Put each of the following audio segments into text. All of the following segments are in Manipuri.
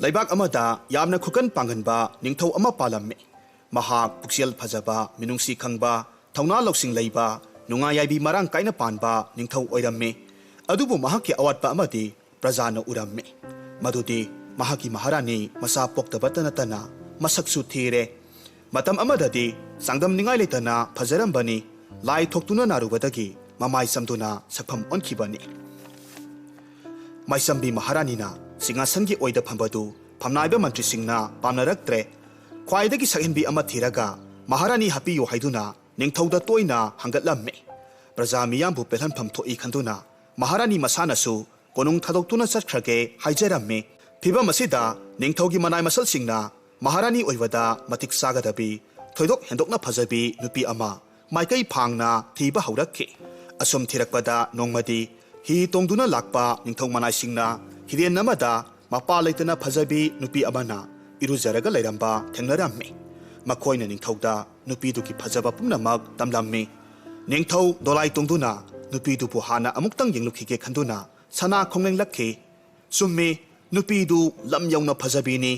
ꯂꯩꯕꯥꯛ ꯑꯃꯗ ꯌꯥꯝꯅ ꯈꯨꯀꯟ ꯄꯥꯡꯒꯟꯕ ꯅꯤꯡꯊꯧ ꯑꯃ ꯄꯥꯜꯂꯝꯃꯤ꯫ ꯃꯍꯥꯛ ꯄꯨꯛꯆꯦꯜ ꯐꯖꯕ, ꯃꯤꯅꯨꯡꯁꯤ ꯈꯪꯕ, ꯊꯧꯅꯥ ꯂꯧꯁꯤꯡ ꯂꯩꯕ, ꯅꯨꯡꯉꯥꯏ ꯌꯥꯏꯕꯤ ꯃꯔꯥꯡ ꯀꯥꯏꯅ ꯄꯥꯟꯕ ꯅꯤꯡꯊꯧ ꯑꯣꯏꯔꯝꯃꯤ꯫ ꯑꯗꯨꯕꯨ ꯃꯍꯥꯛꯀꯤ ꯑꯋꯥꯠꯄ ꯑꯃꯗꯤ ꯄ꯭ꯔꯖꯥꯅ ꯎꯔꯝꯃꯤ꯫ ꯃꯗꯨꯗꯤ ꯃꯍꯥꯛꯀꯤ ꯃꯍꯥꯔꯥꯅꯤ ꯃꯆꯥ ꯄꯣꯛꯇꯕꯇ ꯅꯠꯇꯅ ꯃꯁꯛꯁꯨ ꯊꯤꯔꯦ꯫ ꯃꯇꯝ ꯑꯃꯗꯗꯤ ꯆꯥꯡꯗꯝꯅꯤꯡꯉꯥꯏ ꯂꯩꯇꯅ ꯐꯖꯔꯝꯕꯅꯤ꯫ ꯂꯥꯏ ꯊꯣꯛꯇꯨꯅ ꯅꯥꯔꯨꯕꯗꯒꯤ ꯃꯃꯥꯏ ꯆꯝꯗꯨꯅ ꯁꯛꯐꯝ ꯑꯣꯟꯈꯤꯕꯅꯤ꯫ ꯃꯥꯏꯆꯝꯕꯤ ꯃꯍꯥꯔꯥꯅꯤꯅ ꯁꯤꯡꯍꯥꯁꯟꯒꯤ ꯑꯣꯏꯗ ꯐꯝꯕꯗꯨ ꯐꯝꯅꯥꯏꯕ ꯃꯟꯇ꯭ꯔꯤꯁꯤꯡꯅ ꯄꯥꯝꯅꯔꯛꯇ꯭ꯔꯦ꯫ ꯈ꯭ꯋꯥꯏꯗꯒꯤ ꯁꯛꯍꯦꯟꯕꯤ ꯑꯃ ꯊꯤꯔꯒ ꯃꯍꯥꯔꯥꯅꯤ ꯍꯥꯞꯄꯤꯌꯨ ꯍꯥꯏꯗꯨꯅ ꯅꯤꯡꯊꯧꯗ ꯇꯣꯏꯅ ꯍꯪꯒꯠꯂꯝꯃꯤ꯫ ꯄ꯭ꯔꯖꯥ ꯃꯤꯌꯥꯝꯕꯨ ꯄꯦꯜꯍꯟꯐꯝ ꯊꯣꯛꯏ ꯈꯟꯗꯨꯅ ꯃꯍꯥꯔꯥꯅꯤ ꯃꯁꯥꯅꯁꯨ ꯀꯣꯅꯨꯡ ꯊꯥꯗꯣꯛꯇꯨꯅ ꯆꯠꯈ꯭ꯔꯒꯦ ꯍꯥꯏꯖꯔꯝꯃꯤ꯫ ꯐꯤꯚꯝ ꯑꯁꯤꯗ ꯅꯤꯡꯊꯧꯒꯤ ꯃꯅꯥꯏ ꯃꯁꯜꯁꯤꯡꯅ ꯃꯍꯥꯔꯥꯅꯤ ꯑꯣꯏꯕꯗ ꯃꯇꯤꯛ ꯆꯥꯒꯗꯕꯤ, ꯊꯣꯏꯗꯣꯛ ꯍꯦꯟꯗꯣꯛꯅ ꯐꯖꯕꯤ ꯅꯨꯄꯤ ꯑꯃ ꯃꯥꯏꯀꯩ ꯐꯥꯡꯅ ꯊꯤꯕ ꯍꯧꯔꯛꯈꯤ꯫ ꯑꯁꯨꯝ ꯊꯤꯔꯛꯄꯗ ꯅꯣꯡꯃꯗꯤ ꯍꯤ ꯇꯣꯡꯗꯨꯅ ꯂꯥꯛꯄ ꯅꯤꯡꯊꯧ ꯃꯅꯥꯏꯁꯤꯡꯅ ꯍꯤꯔꯦꯟ ꯑꯃꯗ ꯃꯄꯥ ꯂꯩꯇꯅ ꯐꯖꯕꯤ ꯅꯨꯄꯤ ꯑꯃꯅ ꯏꯔꯨꯖꯔꯒ ꯂꯩꯔꯝꯕ ꯊꯦꯡꯅꯔꯝꯃꯤ꯫ ꯃꯈꯣꯏꯅ ꯅꯤꯡꯊꯧꯗ ꯅꯨꯄꯤꯗꯨꯒꯤ ꯐꯖꯕ ꯄꯨꯝꯅꯃꯛ ꯇꯝꯂꯝꯃꯤ꯫ ꯅꯤꯡꯊꯧ ꯗꯣꯂꯥꯏ ꯇꯣꯡꯗꯨꯅ ꯅꯨꯄꯤꯗꯨꯕꯨ ꯍꯥꯟꯅ ꯑꯃꯨꯛꯇꯪ ꯌꯦꯡꯂꯨꯈꯤꯒꯦ ꯈꯟꯗꯨꯅ ꯁꯅꯥ ꯈꯣꯡꯂꯦꯡꯂꯛꯈꯤ꯫ ꯆꯨꯝꯃꯤ, ꯅꯨꯄꯤꯗꯨ ꯂꯝ ꯌꯧꯅ ꯐꯖꯕꯤꯅꯤ꯫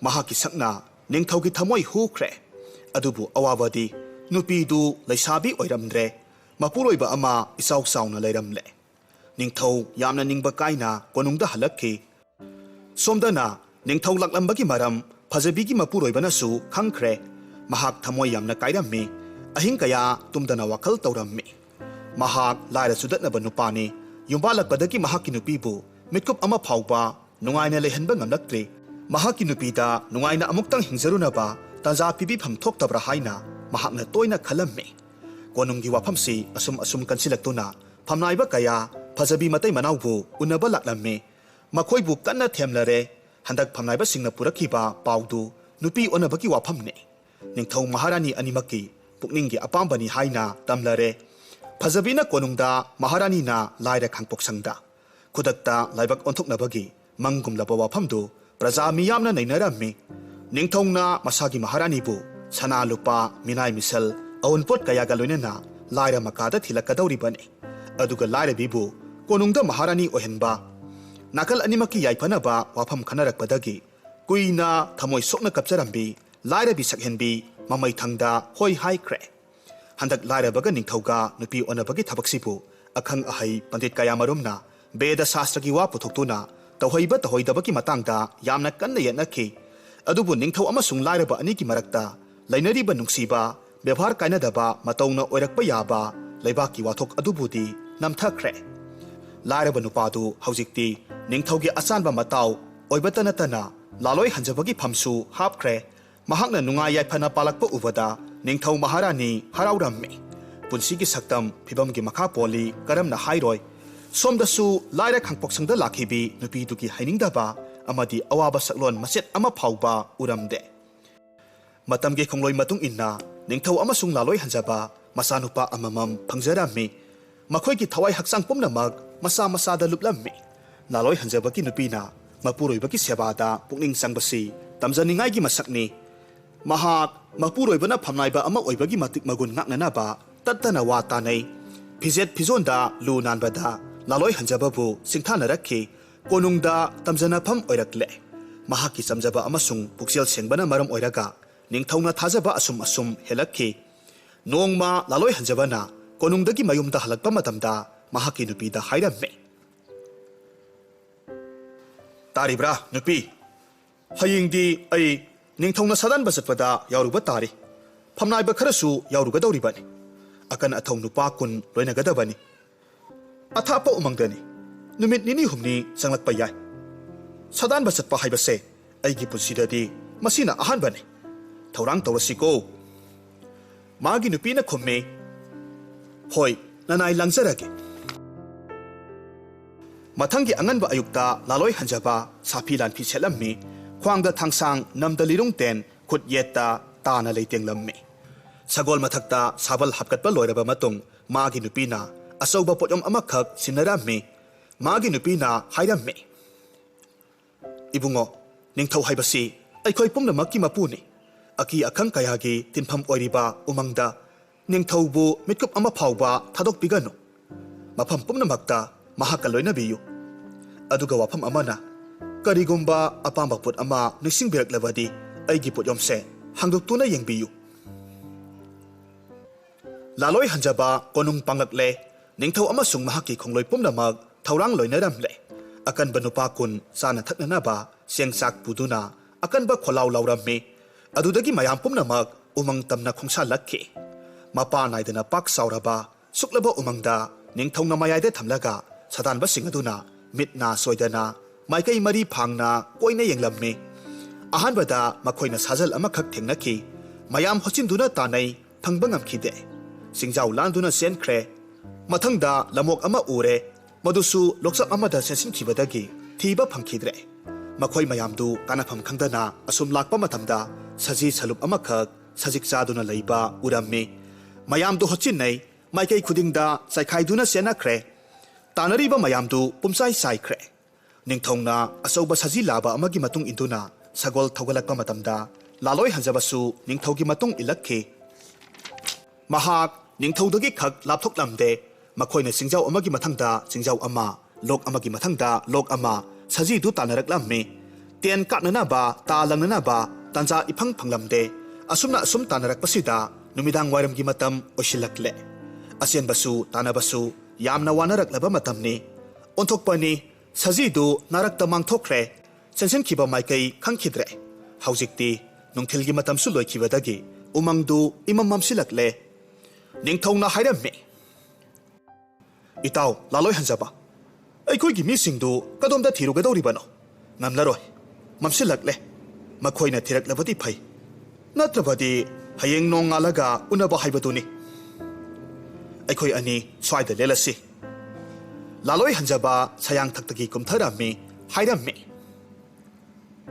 ꯃꯍꯥꯛꯀꯤ ꯁꯛꯅ ꯅꯤꯡꯊꯧꯒꯤ ꯊꯃꯣꯏ ꯍꯨꯈ꯭ꯔꯦ꯫ ꯑꯗꯨꯕꯨ ꯑꯋꯥꯕꯗꯤ ꯅꯨꯄꯤꯗꯨ ꯂꯩꯁꯥꯕꯤ ꯑꯣꯏꯔꯝꯗ꯭ꯔꯦ꯫ ꯃꯄꯨꯔꯣꯏꯕ ꯑꯃ ꯏꯆꯥꯎ ꯆꯥꯎꯅ ꯂꯩꯔꯝꯂꯦ꯫ ꯅꯤꯡꯊꯧ ꯌꯥꯝꯅ ꯅꯤꯡꯕ ꯀꯥꯏꯅ ꯀꯣꯅꯨꯡꯗ ꯍꯜꯂꯛꯈꯤ꯫ ꯁꯣꯝꯗꯅ ꯅꯤꯡꯊꯧ ꯂꯥꯛꯂꯝꯕꯒꯤ ꯃꯔꯝ ꯐꯖꯕꯤꯒꯤ ꯃꯄꯨꯔꯣꯏꯕꯅꯁꯨ ꯈꯪꯈ꯭ꯔꯦ꯫ ꯃꯍꯥꯛ ꯊꯃꯣꯏ ꯌꯥꯝꯅ ꯀꯥꯏꯔꯝꯃꯤ꯫ ꯑꯍꯤꯡ ꯀꯌꯥ ꯇꯨꯝꯗꯅ ꯋꯥꯈꯜ ꯇꯧꯔꯝꯃꯤ꯫ ꯃꯍꯥꯛ ꯂꯥꯏꯔ ꯆꯨꯗꯠꯅꯕ ꯅꯨꯄꯥꯅꯤ꯫ ꯌꯨꯝꯕꯥꯜꯂꯛꯄꯗꯒꯤ ꯃꯍꯥꯛꯀꯤ ꯅꯨꯄꯤꯕꯨ ꯃꯤꯠꯀꯨꯞ ꯑꯃ ꯐꯥꯎꯕ ꯅꯨꯡꯉꯥꯏꯅ ꯂꯩꯍꯟꯕ ꯉꯝꯂꯛꯇ꯭ꯔꯤ꯫ ꯃꯍꯥꯛꯀꯤ ꯅꯨꯄꯤꯗ ꯅꯨꯡꯉꯥꯏꯅ ꯑꯃꯨꯛꯇꯪ ꯍꯤꯡꯖꯔꯨꯅꯕ ꯇꯥꯟꯖꯥ ꯄꯤꯕꯤꯐꯝ ꯊꯣꯛꯇꯕ꯭ꯔꯥ ꯍꯥꯏꯅ ꯃꯍꯥꯛꯅ ꯇꯣꯏꯅ ꯈꯜꯂꯝꯃꯤ꯫ ꯀꯣꯅꯨꯡꯒꯤ ꯋꯥꯐꯝꯁꯤ ꯑꯁꯨꯝ ꯀꯟꯁꯤꯜꯂꯛꯇꯨꯅ ꯐꯝꯅꯥꯏꯕ ꯀꯌꯥ ꯐꯖꯕꯤ ꯃꯇꯩ ꯃꯅꯥꯎꯕꯨ ꯎꯅꯕ ꯂꯥꯛꯂꯝꯃꯤ꯫ ꯃꯈꯣꯏꯕꯨ ꯀꯟꯅ ꯊꯦꯝꯂꯔꯦ꯫ ꯍꯟꯗꯛ ꯐꯝꯅꯥꯏꯕꯁꯤꯡꯅ ꯄꯨꯔꯛꯈꯤꯕ ꯄꯥꯎꯗꯨ ꯅꯨꯄꯤ ꯑꯣꯟꯅꯕꯒꯤ ꯋꯥꯐꯝꯅꯤ꯫ ꯅꯤꯡꯊꯧ ꯃꯍꯥꯔꯥꯅꯤ ꯑꯅꯤꯃꯛꯀꯤ ꯄꯨꯛꯅꯤꯡꯒꯤ ꯑꯄꯥꯝꯕꯅꯤ ꯍꯥꯏꯅ ꯇꯝꯂꯔꯦ꯫ ꯐꯖꯕꯤꯅ ꯀꯣꯅꯨꯡꯗ, ꯃꯍꯥꯔꯥꯅꯤꯅ ꯂꯥꯏꯔ ꯈꯥꯡꯄꯣꯛꯁꯪꯗ꯫ ꯈꯨꯗꯛꯇ ꯂꯥꯏꯕꯛ ꯑꯣꯟꯊꯣꯛꯅꯕꯒꯤ ꯃꯪꯒꯨꯝꯂꯕ ꯋꯥꯐꯝꯗꯨ ꯄ꯭ꯔꯖꯥ ꯃꯤꯌꯥꯝꯅ ꯅꯩꯅꯔꯝꯃꯤ꯫ ꯅꯤꯡꯊꯧꯅ ꯃꯁꯥꯒꯤ ꯃꯍꯥꯔꯥꯅꯤꯕꯨ ꯁꯅꯥ ꯂꯨꯄꯥ, ꯃꯤꯅꯥꯏ ꯃꯤꯁꯜ, ꯑꯎꯟꯄꯣꯠ ꯀꯌꯥꯒ ꯂꯣꯏꯅꯅ ꯂꯥꯏꯔ ꯃꯀꯥꯗ ꯊꯤꯜꯂꯛꯀꯗꯧꯔꯤꯕꯅꯤ꯫ ꯑꯗꯨꯒ ꯂꯥꯏꯔꯕꯤꯕꯨ ꯀꯣꯅꯨꯡꯗ ꯃꯍꯥꯔꯥꯅꯤ ꯑꯣꯏꯍꯟꯕ꯫ ꯅꯥꯀꯜ ꯑꯅꯤꯃꯛꯀꯤ ꯌꯥꯏꯐꯅꯕ ꯋꯥꯐꯝ ꯈꯟꯅꯔꯛꯄꯗꯒꯤ ꯀꯨꯏꯅ ꯊꯃꯣꯏ ꯁꯣꯛꯅ ꯀꯞꯆꯔꯝꯕꯤ ꯂꯥꯏꯔꯕꯤ ꯁꯛꯍꯦꯟꯕꯤ ꯃꯃꯩꯊꯪꯗ ꯍꯣꯏ ꯍꯥꯏꯈ꯭ꯔꯦ꯫ ꯍꯟꯗꯛ ꯂꯥꯏꯔꯕꯒ ꯅꯤꯡꯊꯧꯒ ꯅꯨꯄꯤ ꯑꯣꯟꯅꯕꯒꯤ ꯊꯕꯛꯁꯤꯕꯨ ꯑꯈꯪ ꯑꯍꯩ ꯄꯟꯗꯤꯠ ꯀꯌꯥꯃꯔꯨꯝꯅ ꯕꯦꯗ ꯁꯥꯁꯇ꯭ꯔꯒꯤ ꯋꯥ ꯄꯨꯊꯣꯛꯇꯨꯅ ꯇꯧꯍꯩꯕ ꯇꯧꯍꯩꯗꯕꯒꯤ ꯃꯇꯥꯡꯗ ꯌꯥꯝꯅ ꯀꯟꯅ ꯌꯦꯠꯅꯈꯤ꯫ ꯑꯗꯨꯕꯨ ꯅꯤꯡꯊꯧ ꯑꯃꯁꯨꯡ ꯂꯥꯏꯔꯕ ꯑꯅꯤꯒꯤ ꯃꯔꯛꯇ ꯂꯩꯅꯔꯤꯕ ꯅꯨꯡꯁꯤꯕ, ꯕꯦꯚꯥꯔ ꯀꯥꯏꯅꯗꯕ ꯃꯇꯧꯅ ꯑꯣꯏꯔꯛꯄ ꯌꯥꯕ ꯂꯩꯕꯥꯛꯀꯤ ꯋꯥꯊꯣꯛ ꯑꯗꯨꯕꯨꯗꯤ ꯅꯝꯊꯈ꯭ꯔꯦ꯫ ꯂꯥꯏꯔꯕ ꯅꯨꯄꯥꯗꯨ ꯍꯧꯖꯤꯛꯇꯤ ꯅꯤꯡꯊꯧꯒꯤ ꯑꯆꯥꯟꯕ ꯃꯇꯥꯎ ꯑꯣꯏꯕꯇ ꯅꯠꯇꯅ ꯂꯥꯂꯣꯏ ꯍꯟꯖꯕꯒꯤ ꯐꯝꯁꯨ ꯍꯥꯞꯈ꯭ꯔꯦ꯫ ꯃꯍꯥꯛꯅ ꯅꯨꯡꯉꯥꯏ ꯌꯥꯏꯐꯅ ꯄꯥꯜꯂꯛꯄ ꯎꯕꯗ ꯅꯤꯡꯊꯧ ꯃꯍꯥꯔꯥꯅꯤ ꯍꯔꯥꯎꯔꯝꯃꯤ꯫ ꯄꯨꯟꯁꯤꯒꯤ ꯁꯛꯇꯝ ꯐꯤꯕꯝꯒꯤ ꯃꯈꯥ ꯄꯣꯜꯂꯤ ꯀꯔꯝꯅ ꯍꯥꯏꯔꯣꯏ꯫ ꯁꯣꯝꯗꯁꯨ ꯂꯥꯏꯔ ꯈꯥꯡꯄꯣꯛꯁꯪꯗ ꯂꯥꯛꯈꯤꯕꯤ ꯅꯨꯄꯤꯗꯨꯒꯤ ꯍꯩꯅꯤꯡꯗꯕ ꯑꯃꯗꯤ ꯑꯋꯥꯕ ꯁꯛꯂꯣꯟ ꯃꯆꯦꯠ ꯑꯃ ꯐꯥꯎꯕ ꯎꯔꯝꯗꯦ꯫ ꯃꯇꯝꯒꯤ ꯈꯣꯡꯂꯣꯏ ꯃꯇꯨꯡ ꯏꯟꯅ ꯅꯤꯡꯊꯧ ꯑꯃꯁꯨꯡ ꯂꯥꯂꯣꯏ ꯍꯟꯖꯕ ꯃꯆꯥꯅꯨꯄꯥ ꯑꯃꯃꯝ ꯐꯪꯖꯔꯝꯃꯤ꯫ ꯃꯈꯣꯏꯒꯤ ꯊꯋꯥꯏ ꯍꯛꯆꯥꯡ ꯄꯨꯝꯅꯃꯛ ꯃꯆꯥ ꯃꯆꯥꯗ ꯂꯨꯞꯂꯝꯃꯤ꯫ ꯂꯥꯂꯣꯏ ꯍꯟꯖꯕꯒꯤ ꯅꯨꯄꯤꯅ ꯃꯄꯨꯔꯣꯏꯕꯒꯤ ꯁꯦꯕꯥꯗ ꯄꯨꯛꯅꯤꯡ ꯆꯪꯕꯁꯤ ꯇꯝꯖꯅꯤꯡꯉꯥꯏꯒꯤ ꯃꯁꯛꯅꯤ꯫ ꯃꯍꯥꯛ ꯃꯄꯨꯔꯣꯏꯕꯅ ꯐꯝꯅꯥꯏꯕ ꯑꯃ ꯑꯣꯏꯕꯒꯤ ꯃꯇꯤꯛ ꯃꯒꯨꯟ ꯉꯥꯛꯅꯅꯕ ꯇꯠꯇꯅ ꯋꯥ ꯇꯥꯅꯩ꯫ ꯐꯤꯖꯦꯠ ꯐꯤꯖꯣꯟꯗ ꯂꯨ ꯅꯥꯟꯕꯗ ꯂꯥꯂꯣꯏ ꯍꯟꯖꯕꯕꯨ ꯁꯤꯡꯊꯥꯅꯔꯛꯈꯤ꯫ ꯀꯣꯅꯨꯡꯗ ꯇꯝꯖꯅꯐꯝ ꯑꯣꯏꯔꯛꯂꯦ꯫ ꯃꯍꯥꯛꯀꯤ ꯆꯝꯖꯕ ꯑꯃꯁꯨꯡ ꯄꯨꯛꯆꯦꯜ ꯁꯦꯡꯕꯅ ꯃꯔꯝ ꯑꯣꯏꯔꯒ ꯅꯤꯡꯊꯧꯅ ꯊꯥꯖꯕ ꯑꯁꯨꯝ ꯍꯦꯜꯂꯛꯈꯤ꯫ ꯅꯣꯡꯃ ꯂꯥꯂꯣꯏ ꯍꯟꯖꯕꯅ ꯀꯣꯅꯨꯡꯗꯒꯤ ꯃꯌꯨꯝꯗ ꯍꯜꯂꯛꯄ ꯃꯇꯝꯗ ꯃꯍꯥꯛꯀꯤ ꯅꯨꯄꯤꯗ ꯍꯥꯏꯔꯝꯃꯤ꯫ ꯇꯥꯔꯤꯕ꯭ꯔꯥ ꯅꯨꯄꯤ? ꯍꯌꯦꯡꯗꯤ ꯑꯩ ꯅꯤꯡꯊꯧꯅ ꯁꯥꯗꯥꯟꯕ ꯆꯠꯄꯗ ꯌꯥꯎꯔꯨꯕ ꯇꯥꯔꯤ꯫ ꯐꯝꯅꯥꯏꯕ ꯈꯔꯁꯨ ꯌꯥꯎꯔꯨꯒꯗꯧꯔꯤꯕꯅꯤ꯫ ꯑꯀꯟ ꯑꯊꯧ ꯅꯨꯄꯥ 10 ꯂꯣꯏꯅꯒꯗꯕꯅꯤ꯫ ꯑꯊꯥꯞꯄ ꯎꯃꯪꯗꯅꯤ꯫ ꯅꯨꯃꯤꯠ ꯅꯤꯅꯤ ꯍꯨꯝꯅꯤ ꯆꯪꯂꯛꯄ ꯌꯥꯏ꯫ ꯁꯥꯗꯥꯟꯕ ꯆꯠꯄ ꯍꯥꯏꯕꯁꯦ ꯑꯩꯒꯤ ꯄꯨꯟꯁꯤꯗꯗꯤ ꯃꯁꯤꯅ ꯑꯍꯥꯟꯕꯅꯤ꯫ ꯊꯧꯔꯥꯡ ꯇꯧꯔꯁꯤꯀꯣ? ꯃꯥꯒꯤ ꯅꯨꯄꯤꯅ ꯈꯨꯝꯃꯤ, ꯍꯣꯏ, ꯅꯅꯥꯏ ꯂꯥꯡꯖꯔꯒꯦ꯫ ꯃꯊꯪꯒꯤ ꯑꯉꯟꯕ ꯑꯌꯨꯛꯇ ꯂꯥꯂꯣꯏ ꯍꯟꯖꯕ ꯁꯥꯐꯤ ꯂꯥꯟꯐꯤ ꯁꯦꯠꯂꯝꯃꯤ꯫ ꯈ꯭ꯋꯥꯡꯗ ꯊꯥꯡꯁꯥꯡ, ꯅꯝꯗ ꯂꯤꯔꯨꯡ ꯇꯦꯟ, ꯈꯨꯠ ꯌꯦꯠꯇ ꯇꯥꯅ ꯂꯩꯇꯦꯡꯂꯝꯃꯤ꯫ ꯁꯒꯣꯜ ꯃꯊꯛꯇ ꯁꯥꯕꯜ ꯍꯥꯞꯀꯠꯄ ꯂꯣꯏꯔꯕ ꯃꯇꯨꯡ ꯃꯥꯒꯤ ꯅꯨꯄꯤꯅ ꯑꯆꯧꯕ ꯄꯣꯠꯌꯣꯝ ꯑꯃꯈꯛ ꯁꯤꯟꯅꯔꯝꯃꯤ꯫ ꯃꯥꯒꯤ ꯅꯨꯄꯤꯅ ꯍꯥꯏꯔꯝꯃꯤ, ꯏꯕꯨꯡꯉꯣ, ꯅꯤꯡꯊꯧ ꯍꯥꯏꯕꯁꯤ ꯑꯩꯈꯣꯏ ꯄꯨꯝꯅꯃꯛꯀꯤ ꯃꯄꯨꯅꯤ꯫ ꯑꯀꯤ ꯑꯈꯪ ꯀꯌꯥꯒꯤ ꯇꯤꯟꯐꯝ ꯑꯣꯏꯔꯤꯕ ꯎꯃꯪꯗ ꯅꯤꯡꯊꯧꯕꯨ ꯃꯤꯠꯀꯨꯞ ꯑꯃ ꯐꯥꯎꯕ ꯊꯥꯗꯣꯛꯄꯤꯒꯅꯨ꯫ ꯃꯐꯝ ꯄꯨꯝꯅꯃꯛꯇ ꯃꯍꯥꯛꯀ ꯂꯣꯏꯅꯕꯤꯌꯨ꯫ ꯑꯗꯨꯒ ꯋꯥꯐꯝ ꯑꯃꯅ, ꯀꯔꯤꯒꯨꯝꯕ ꯑꯄꯥꯝꯕ ꯄꯣꯠ ꯑꯃ ꯅꯤꯡꯁꯤꯡꯕꯤꯔꯛꯂꯕꯗꯤ ꯑꯩꯒꯤ ꯄꯣꯠꯌꯣꯝꯁꯦ ꯍꯥꯡꯗꯣꯛꯇꯨꯅ ꯌꯦꯡꯕꯤꯌꯨ꯫ ꯂꯥꯂꯣꯏ ꯍꯟꯖꯕ ꯀꯣꯅꯨꯡ ꯄꯥꯡꯂꯛꯂꯦ꯫ ꯅꯤꯡꯊꯧ ꯑꯃꯁꯨꯡ ꯃꯍꯥꯛꯀꯤ ꯈꯣꯡꯂꯣꯏ ꯄꯨꯝꯅꯃꯛ ꯊꯧꯔꯥꯡ ꯂꯣꯏꯅꯔꯝꯂꯦ꯫ ꯑꯀꯟꯕ ꯅꯨꯄꯥ 10 ꯆꯥꯅ ꯊꯛꯅꯅꯕ ꯆꯦꯡ ꯆꯥꯛ ꯄꯨꯗꯨꯅ ꯑꯀꯟꯕ ꯈꯣꯜꯂꯥꯎ ꯂꯥꯎꯔꯝꯃꯤ꯫ ꯑꯗꯨꯗꯒꯤ ꯃꯌꯥꯝ ꯄꯨꯝꯅꯃꯛ ꯎꯃꯪ ꯇꯝꯅ ꯈꯣꯡꯁꯥꯜꯂꯛꯈꯤ꯫ ꯃꯄꯥ ꯅꯥꯏꯗꯅ ꯄꯥꯛ ꯆꯥꯎꯔꯕ ꯁꯨꯛꯂꯕ ꯎꯃꯪꯗ ꯅꯤꯡꯊꯧꯅ ꯃꯌꯥꯏꯗ ꯊꯝꯂꯒ ꯁꯥꯗꯥꯟꯕꯁꯤꯡ ꯑꯗꯨꯅ ꯃꯤꯠ ꯅꯥ ꯁꯣꯏꯗꯅ ꯃꯥꯏꯀꯩ ꯃꯔꯤ ꯐꯥꯡꯅ ꯀꯣꯏꯅ ꯌꯦꯡꯂꯝꯃꯤ꯫ ꯑꯍꯥꯟꯕꯗ ꯃꯈꯣꯏꯅ ꯁꯥꯖꯜ ꯑꯃꯈꯛ ꯊꯦꯡꯅꯈꯤ꯫ ꯃꯌꯥꯝ ꯍꯣꯠꯆꯤꯟꯗꯨꯅ ꯇꯥꯟꯅꯩ, ꯐꯪꯕ ꯉꯝꯈꯤꯗꯦ꯫ ꯆꯤꯡꯖꯥꯎ ꯂꯥꯟꯗꯨꯅ ꯆꯦꯟꯈ꯭ꯔꯦ꯫ ꯃꯊꯪꯗ ꯂꯝꯑꯣꯛ ꯑꯃ ꯎꯔꯦ, ꯃꯗꯨꯁꯨ ꯂꯣꯛꯆꯞ ꯑꯃꯗ ꯆꯦꯟꯁꯤꯟꯈꯤꯕꯗꯒꯤ ꯊꯤꯕ ꯐꯪꯈꯤꯗ꯭ꯔꯦ꯫ ꯃꯈꯣꯏ ꯃꯌꯥꯝꯗꯨ ꯀꯥꯟꯅꯐꯝ ꯈꯪꯗꯅ ꯑꯁꯨꯝ ꯂꯥꯛꯄ ꯃꯇꯝꯗ ꯁꯖꯤ ꯁꯂꯨꯞ ꯑꯃꯈꯛ ꯁꯖꯤꯛ ꯆꯥꯗꯨꯅ ꯂꯩꯕ ꯎꯔꯝꯃꯤ꯫ ꯃꯌꯥꯝꯗꯨ ꯍꯣꯠꯆꯤꯟꯅꯩ, ꯃꯥꯏꯀꯩ ꯈꯨꯗꯤꯡꯗ ꯆꯥꯏꯈꯥꯏꯗꯨꯅ ꯆꯦꯟꯅꯈ꯭ꯔꯦ꯫ ꯇꯥꯟꯅꯔꯤꯕ ꯃꯌꯥꯝꯗꯨ ꯄꯨꯝꯆꯥꯏ ꯆꯥꯏꯈ꯭ꯔꯦ꯫ ꯅꯤꯡꯊꯧꯅ ꯑꯆꯧꯕ ꯁꯖꯤ ꯂꯥꯕ ꯑꯃꯒꯤ ꯃꯇꯨꯡ ꯏꯟꯗꯨꯅ ꯁꯒꯣꯜ ꯊꯧꯒꯠꯂꯛꯄ ꯃꯇꯝꯗ ꯂꯥꯂꯣꯏ ꯍꯟꯖꯕꯁꯨ ꯅꯤꯡꯊꯧꯒꯤ ꯃꯇꯨꯡ ꯏꯜꯂꯛꯈꯤ꯫ ꯃꯍꯥꯛ ꯅꯤꯡꯊꯧꯗꯒꯤ ꯈꯛ ꯂꯥꯞꯊꯣꯛꯂꯝꯗꯦ꯫ ꯃꯈꯣꯏꯅ ꯆꯤꯡꯖꯥꯎ ꯑꯃꯒꯤ ꯃꯊꯪꯗ ꯆꯤꯡꯖꯥꯎ ꯑꯃ, ꯂꯣꯛ ꯑꯃꯒꯤ ꯃꯊꯪꯗ ꯂꯣꯛ ꯑꯃ ꯁꯖꯤꯗꯨ ꯇꯥꯟꯅꯔꯛꯂꯝꯃꯤ꯫ ꯇꯦꯟ ꯀꯥꯞꯅꯅꯕ, ꯇꯥ ꯂꯪꯅꯅꯕ ꯇꯥꯟꯖꯥ ꯏꯐꯪ ꯐꯪꯂꯝꯗꯦ꯫ ꯑꯁꯨꯝꯅ ꯑꯁꯨꯝ ꯇꯥꯟꯅꯔꯛꯄꯁꯤꯗ ꯅꯨꯃꯤꯗꯥꯡ ꯋꯥꯏꯔꯝꯒꯤ ꯃꯇꯝ ꯑꯣꯏꯁꯤꯜꯂꯛꯂꯦ꯫ ꯑꯆꯦꯟꯕꯁꯨ ꯇꯥꯟꯅꯕꯁꯨ ꯌꯥꯝꯅ ꯋꯥꯅꯔꯛꯂꯕ ꯃꯇꯝꯅꯤ꯫ ꯑꯣꯟꯊꯣꯛꯄꯅꯤ, ꯁꯖꯤꯗꯨ ꯅꯥꯔꯛꯇ ꯃꯥꯡꯊꯣꯛꯈ꯭ꯔꯦ꯫ ꯆꯦꯟꯁꯤꯟꯈꯤꯕ ꯃꯥꯏꯀꯩ ꯈꯪꯈꯤꯗ꯭ꯔꯦ꯫ ꯍꯧꯖꯤꯛꯇꯤ ꯅꯨꯡꯊꯤꯜꯒꯤ ꯃꯇꯝꯁꯨ ꯂꯣꯏꯈꯤꯕꯗꯒꯤ ꯎꯃꯪꯗꯨ ꯏꯃꯝ ꯃꯝꯁꯤꯜꯂꯛꯂꯦ꯫ ꯅꯤꯡꯊꯧꯅ ꯍꯥꯏꯔꯝꯃꯤ, ꯏꯇꯥꯎ ꯂꯥꯂꯣꯏ ꯍꯟꯖꯕ, ꯑꯩꯈꯣꯏꯒꯤ ꯃꯤꯁꯤꯡꯗꯨ ꯀꯗꯣꯝꯗ ꯊꯤꯔꯨꯒꯗꯧꯔꯤꯕꯅꯣ? ꯉꯝꯂꯔꯣꯏ, ꯃꯝꯁꯤꯜꯂꯛꯂꯦ꯫ ꯃꯈꯣꯏꯅ ꯊꯤꯔꯛꯂꯕꯗꯤ ꯐꯩ, ꯅꯠꯇ꯭ꯔꯕꯗꯤ ꯍꯌꯦꯡ ꯅꯣꯡ ꯉꯥꯜꯂꯒ ꯎꯅꯕ ꯍꯥꯏꯕꯗꯨꯅꯤ꯫ ꯑꯩꯈꯣꯏ ꯑꯅꯤ ꯁ꯭ꯋꯥꯏꯗ ꯂꯦꯜꯂꯁꯤ꯫ ꯂꯥꯂꯣꯏ ꯍꯟꯖꯕ ꯁꯌꯥꯡꯊꯛꯇꯒꯤ ꯀꯨꯝꯊꯔꯝꯃꯤ, ꯍꯥꯏꯔꯝꯃꯤ,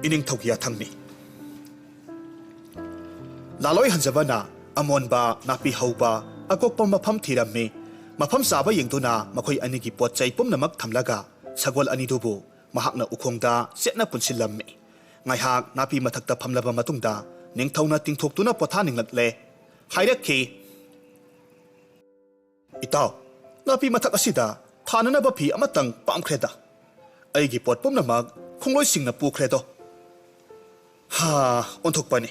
ꯏꯅꯤꯡꯊꯧꯒꯤ ꯌꯥꯊꯪꯅꯤ꯫ ꯂꯥꯂꯣꯏ ꯍꯟꯖꯕꯅ ꯑꯃꯣꯟꯕ, ꯅꯥꯄꯤ ꯍꯧꯕ ꯑꯀꯣꯛꯄ ꯃꯐꯝ ꯊꯤꯔꯝꯃꯤ꯫ ꯃꯐꯝ ꯆꯥꯕ ꯌꯦꯡꯗꯨꯅ ꯃꯈꯣꯏ ꯑꯅꯤꯒꯤ ꯄꯣꯠ ꯆꯩ ꯄꯨꯝꯅꯃꯛ ꯊꯝꯂꯒ ꯁꯒꯣꯜ ꯑꯅꯤꯗꯨꯕꯨ ꯃꯍꯥꯛꯅ ꯎꯈꯣꯡꯗ ꯆꯦꯠꯅ ꯄꯨꯟꯁꯤꯜꯂꯝꯃꯤ꯫ ꯉꯥꯏꯍꯥꯛ ꯅꯥꯄꯤ ꯃꯊꯛꯇ ꯐꯝꯂꯕ ꯃꯇꯨꯡꯗ ꯅꯤꯡꯊꯧꯅ ꯇꯤꯡꯊꯣꯛꯇꯨꯅ ꯄꯣꯊꯥꯅꯤꯡꯂꯛꯂꯦ꯫ ꯍꯥꯏꯔꯛꯈꯤ, ꯏꯇꯥꯎ, ꯅꯥꯄꯤ ꯃꯊꯛ ꯑꯁꯤꯗ ꯊꯥꯅꯅꯕ ꯐꯤ ꯑꯃꯇꯪ ꯄꯥꯝꯈ꯭ꯔꯦꯗ꯫ ꯑꯩꯒꯤ ꯄꯣꯠ ꯄꯨꯝꯅꯃꯛ ꯈꯣꯡꯂꯣꯏꯁꯤꯡꯅ ꯄꯨꯈ꯭ꯔꯦꯗꯣ꯫ ꯑꯣꯟꯊꯣꯛꯄꯅꯤ꯫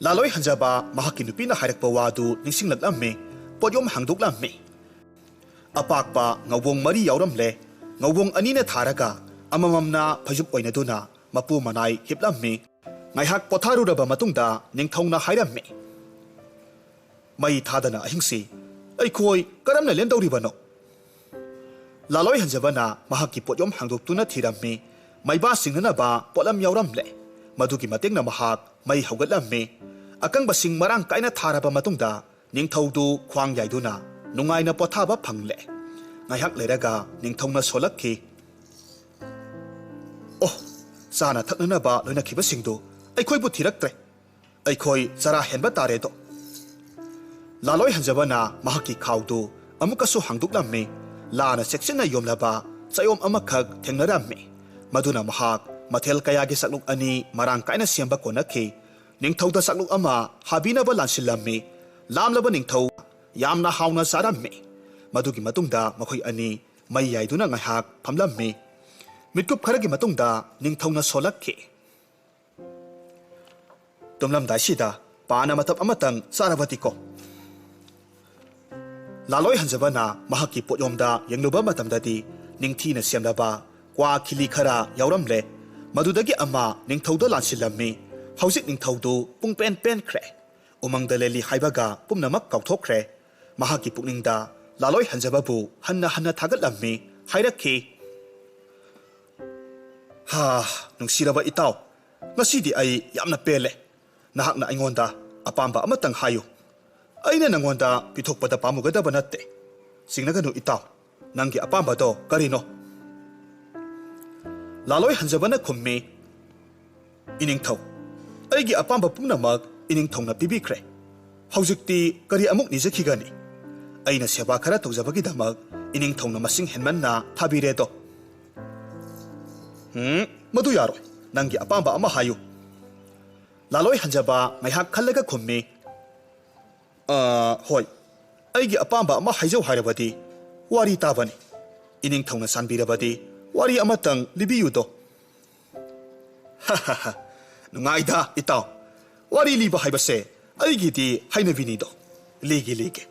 ꯂꯥꯂꯣꯏ ꯍꯟꯖꯕ ꯃꯍꯥꯛꯀꯤ ꯅꯨꯄꯤꯅ ꯍꯥꯏꯔꯛꯄ ꯋꯥꯗꯨ ꯅꯤꯡꯁꯤꯡꯂꯛꯂꯝꯃꯤ꯫ ꯄꯣꯠꯌꯣꯝ ꯍꯥꯡꯗꯣꯛꯂꯝꯃꯤ꯫ ꯑꯄꯥꯛꯄ ꯉꯧꯕꯣꯡ 4 ꯌꯥꯎꯔꯝꯂꯦ꯫ ꯉꯧꯕꯣꯡ 2ꯅ ꯊꯥꯔꯒ ꯑꯃꯃꯝꯅ ꯐꯩꯖꯨꯞ ꯑꯣꯏꯅꯗꯨꯅ ꯃꯄꯨ ꯃꯅꯥꯏ ꯍꯤꯞꯂꯝꯃꯤ꯫ ꯉꯥꯏꯍꯥꯛ ꯄꯣꯊꯥꯔꯨꯔꯕ ꯃꯇꯨꯡꯗ ꯅꯤꯡꯊꯧꯅ ꯍꯥꯏꯔꯝꯃꯤ, ꯃꯩ ꯊꯥꯗꯅ ꯑꯍꯤꯡꯁꯤ ꯑꯩꯈꯣꯏ ꯀꯔꯝꯅ ꯂꯦꯟꯗꯧꯔꯤꯕꯅꯣ? ꯂꯥꯂꯣꯏ ꯍꯟꯖꯕꯅ ꯃꯍꯥꯛꯀꯤ ꯄꯣꯠꯌꯣꯝ ꯍꯥꯡꯗꯣꯛꯇꯨꯅ ꯊꯤꯔꯝꯃꯤ꯫ ꯃꯩꯕꯥ ꯆꯤꯡꯅꯅꯕ ꯄꯣꯠꯂꯝ ꯌꯥꯎꯔꯝꯂꯦ꯫ ꯃꯗꯨꯒꯤ ꯃꯇꯦꯡꯅ ꯃꯍꯥꯛ ꯃꯩ ꯍꯧꯒꯠꯂꯝꯃꯤ꯫ ꯑꯀꯪꯕꯁꯤꯡ ꯃꯔꯥꯡ ꯀꯥꯏꯅ ꯊꯥꯔꯕ ꯃꯇꯨꯡꯗ ꯅꯤꯡꯊꯧꯗꯨ ꯈ꯭ꯋꯥꯡ ꯌꯥꯏꯗꯨꯅ ꯅꯨꯡꯉꯥꯏꯅ ꯄꯣꯊꯥꯕ ꯐꯪꯂꯦ꯫ ꯉꯥꯏꯍꯥꯛ ꯂꯩꯔꯒ ꯅꯤꯡꯊꯧꯅ ꯁꯣꯜꯂꯛꯈꯤ, ꯑꯣ, ꯆꯥꯅ ꯊꯛꯅꯅꯕ ꯂꯣꯏꯅꯈꯤꯕꯁꯤꯡꯗꯨ ꯑꯩꯈꯣꯏꯕꯨ ꯊꯤꯔꯛꯇ꯭ꯔꯦ꯫ ꯑꯩꯈꯣꯏ ꯆꯔꯥ ꯍꯦꯟꯕ ꯇꯥꯔꯦꯗꯣ꯫ ꯂꯥꯂꯣꯏ ꯍꯟꯖꯕꯅ ꯃꯍꯥꯛꯀꯤ ꯈꯥꯎꯗꯨ ꯑꯃꯨꯛꯀꯁꯨ ꯍꯥꯡꯗꯣꯛꯂꯝꯃꯤ꯫ ꯂꯥꯅ ꯆꯦꯛꯁꯤꯟꯅ ꯌꯣꯝꯂꯕ ꯆꯌꯣꯝ ꯑꯃꯈꯛ ꯊꯦꯡꯅꯔꯝꯃꯤ꯫ ꯃꯗꯨꯅ ꯃꯍꯥꯛ ꯃꯊꯦꯜ ꯀꯌꯥꯒꯤ ꯆꯥꯛꯂꯨꯛ 2 ꯃꯔꯥꯡ ꯀꯥꯏꯅ ꯁꯦꯝꯕ ꯀꯣꯟꯅꯈꯤ꯫ ꯅꯤꯡꯊꯧꯗ ꯆꯥꯛꯂꯨꯛ ꯑꯃ ꯍꯥꯕꯤꯅꯕ ꯂꯥꯟꯁꯤꯜꯂꯝꯃꯤ꯫ ꯂꯥꯝꯂꯕ ꯅꯤꯡꯊꯧ ꯌꯥꯝꯅ ꯍꯥꯎꯅ ꯆꯥꯔꯝꯃꯤ꯫ ꯃꯗꯨꯒꯤ ꯃꯇꯨꯡꯗ ꯃꯈꯣꯏ ꯑꯅꯤ ꯃꯩ ꯌꯥꯏꯗꯨꯅ ꯉꯥꯏꯍꯥꯛ ꯐꯝꯂꯝꯃꯤ꯫ ꯃꯤꯠꯀꯨꯞ ꯈꯔꯒꯤ ꯃꯇꯨꯡꯗ ꯅꯤꯡꯊꯧꯅ ꯁꯣꯜꯂꯛꯈꯤ, ꯇꯨꯝꯂꯝꯗꯥꯏꯁꯤꯗ ꯄꯥꯅ ꯃꯇꯞ ꯑꯃꯇꯪ ꯆꯥꯔꯕꯗꯤꯀꯣ꯫ ꯂꯥꯂꯣꯏ ꯍꯟꯖꯕꯅ ꯃꯍꯥꯛꯀꯤ ꯄꯣꯠꯌꯣꯝꯗ ꯌꯦꯡꯂꯨꯕ ꯃꯇꯝꯗꯗꯤ ꯅꯤꯡꯊꯤꯅ ꯁꯦꯝꯂꯕ ꯀ꯭ꯋꯥ ꯈꯤꯂꯤ ꯈꯔ ꯌꯥꯎꯔꯝꯂꯦ꯫ ꯃꯗꯨꯗꯒꯤ ꯑꯃ ꯅꯤꯡꯊꯧꯗ ꯂꯥꯟꯁꯤꯜꯂꯝꯃꯤ꯫ ꯍꯧꯖꯤꯛ ꯅꯤꯡꯊꯧꯗꯨ ꯄꯨꯡꯄꯦꯟ ꯄꯦꯟꯈ꯭ꯔꯦ꯫ ꯎꯃꯪꯗ ꯂꯦꯜꯂꯤ ꯍꯥꯏꯕꯒ ꯄꯨꯝꯅꯃꯛ ꯀꯥꯎꯊꯣꯛꯈ꯭ꯔꯦ꯫ ꯃꯍꯥꯛꯀꯤ ꯄꯨꯛꯅꯤꯡꯗ ꯂꯥꯂꯣꯏ ꯍꯟꯖꯕꯕꯨ ꯍꯟꯅ ꯍꯟꯅ ꯊꯥꯒꯠꯂꯝꯃꯤ꯫ ꯍꯥꯏꯔꯛꯈꯤ, ꯅꯨꯡꯁꯤꯔꯕ ꯏꯇꯥꯎ, ꯉꯁꯤꯗꯤ ꯑꯩ ꯌꯥꯝꯅ ꯄꯦꯜꯂꯦ꯫ ꯅꯍꯥꯛꯅ ꯑꯩꯉꯣꯟꯗ ꯑꯄꯥꯝꯕ ꯑꯃꯇꯪ ꯍꯥꯏꯌꯨ꯫ ꯑꯩꯅ ꯅꯪꯉꯣꯟꯗ ꯄꯤꯊꯣꯛꯄꯗ ꯄꯥꯝꯃꯨꯒꯗꯕ ꯅꯠꯇꯦ꯫ ꯆꯤꯡꯅꯒꯅꯨ ꯏꯇꯥꯎ, ꯅꯪꯒꯤ ꯑꯄꯥꯝꯕꯗꯣ ꯀꯔꯤꯅꯣ? ꯂꯥꯂꯣꯏ ꯍꯟꯖꯕꯅ ꯈꯨꯝꯃꯤ, ꯏꯅꯤꯡꯊꯧ, ꯑꯩꯒꯤ ꯑꯄꯥꯝꯕ ꯄꯨꯝꯅꯃꯛ ꯏꯅꯤꯡꯊꯧꯅ ꯄꯤꯕꯤꯈ꯭ꯔꯦ꯫ ꯍꯧꯖꯤꯛꯇꯤ ꯀꯔꯤ ꯑꯃꯨꯛ ꯅꯤꯖꯈꯤꯒꯅꯤ? ꯑꯩꯅ ꯁꯦꯕꯥ ꯈꯔ ꯇꯧꯖꯕꯒꯤꯗꯃꯛ ꯏꯅꯤꯡꯊꯧꯅ ꯃꯁꯤꯡ ꯍꯦꯟꯃꯟꯅ ꯊꯥꯕꯤꯔꯦꯗꯣ꯫ ꯃꯗꯨ ꯌꯥꯔꯣꯏ꯫ ꯅꯪꯒꯤ ꯑꯄꯥꯝꯕ ꯑꯃ ꯍꯥꯏꯌꯨ꯫ ꯂꯥꯂꯣꯏ ꯍꯟꯖꯕ ꯉꯥꯏꯍꯥꯛ ꯈꯜꯂꯒ ꯈꯨꯝꯃꯤ, ꯍꯣꯏ, ꯑꯩꯒꯤ ꯑꯄꯥꯝꯕ ꯑꯃ ꯍꯥꯏꯖꯧ ꯍꯥꯏꯔꯕꯗꯤ ꯋꯥꯔꯤ ꯇꯥꯕꯅꯤ꯫ ꯏꯅꯤꯡꯊꯧꯅ ꯆꯥꯟꯕꯤꯔꯕꯗꯤ wari amatang libiyudo. Hahaha, nungaida itaw. Wari liba haibase, aigiti hainavinido. Ligi.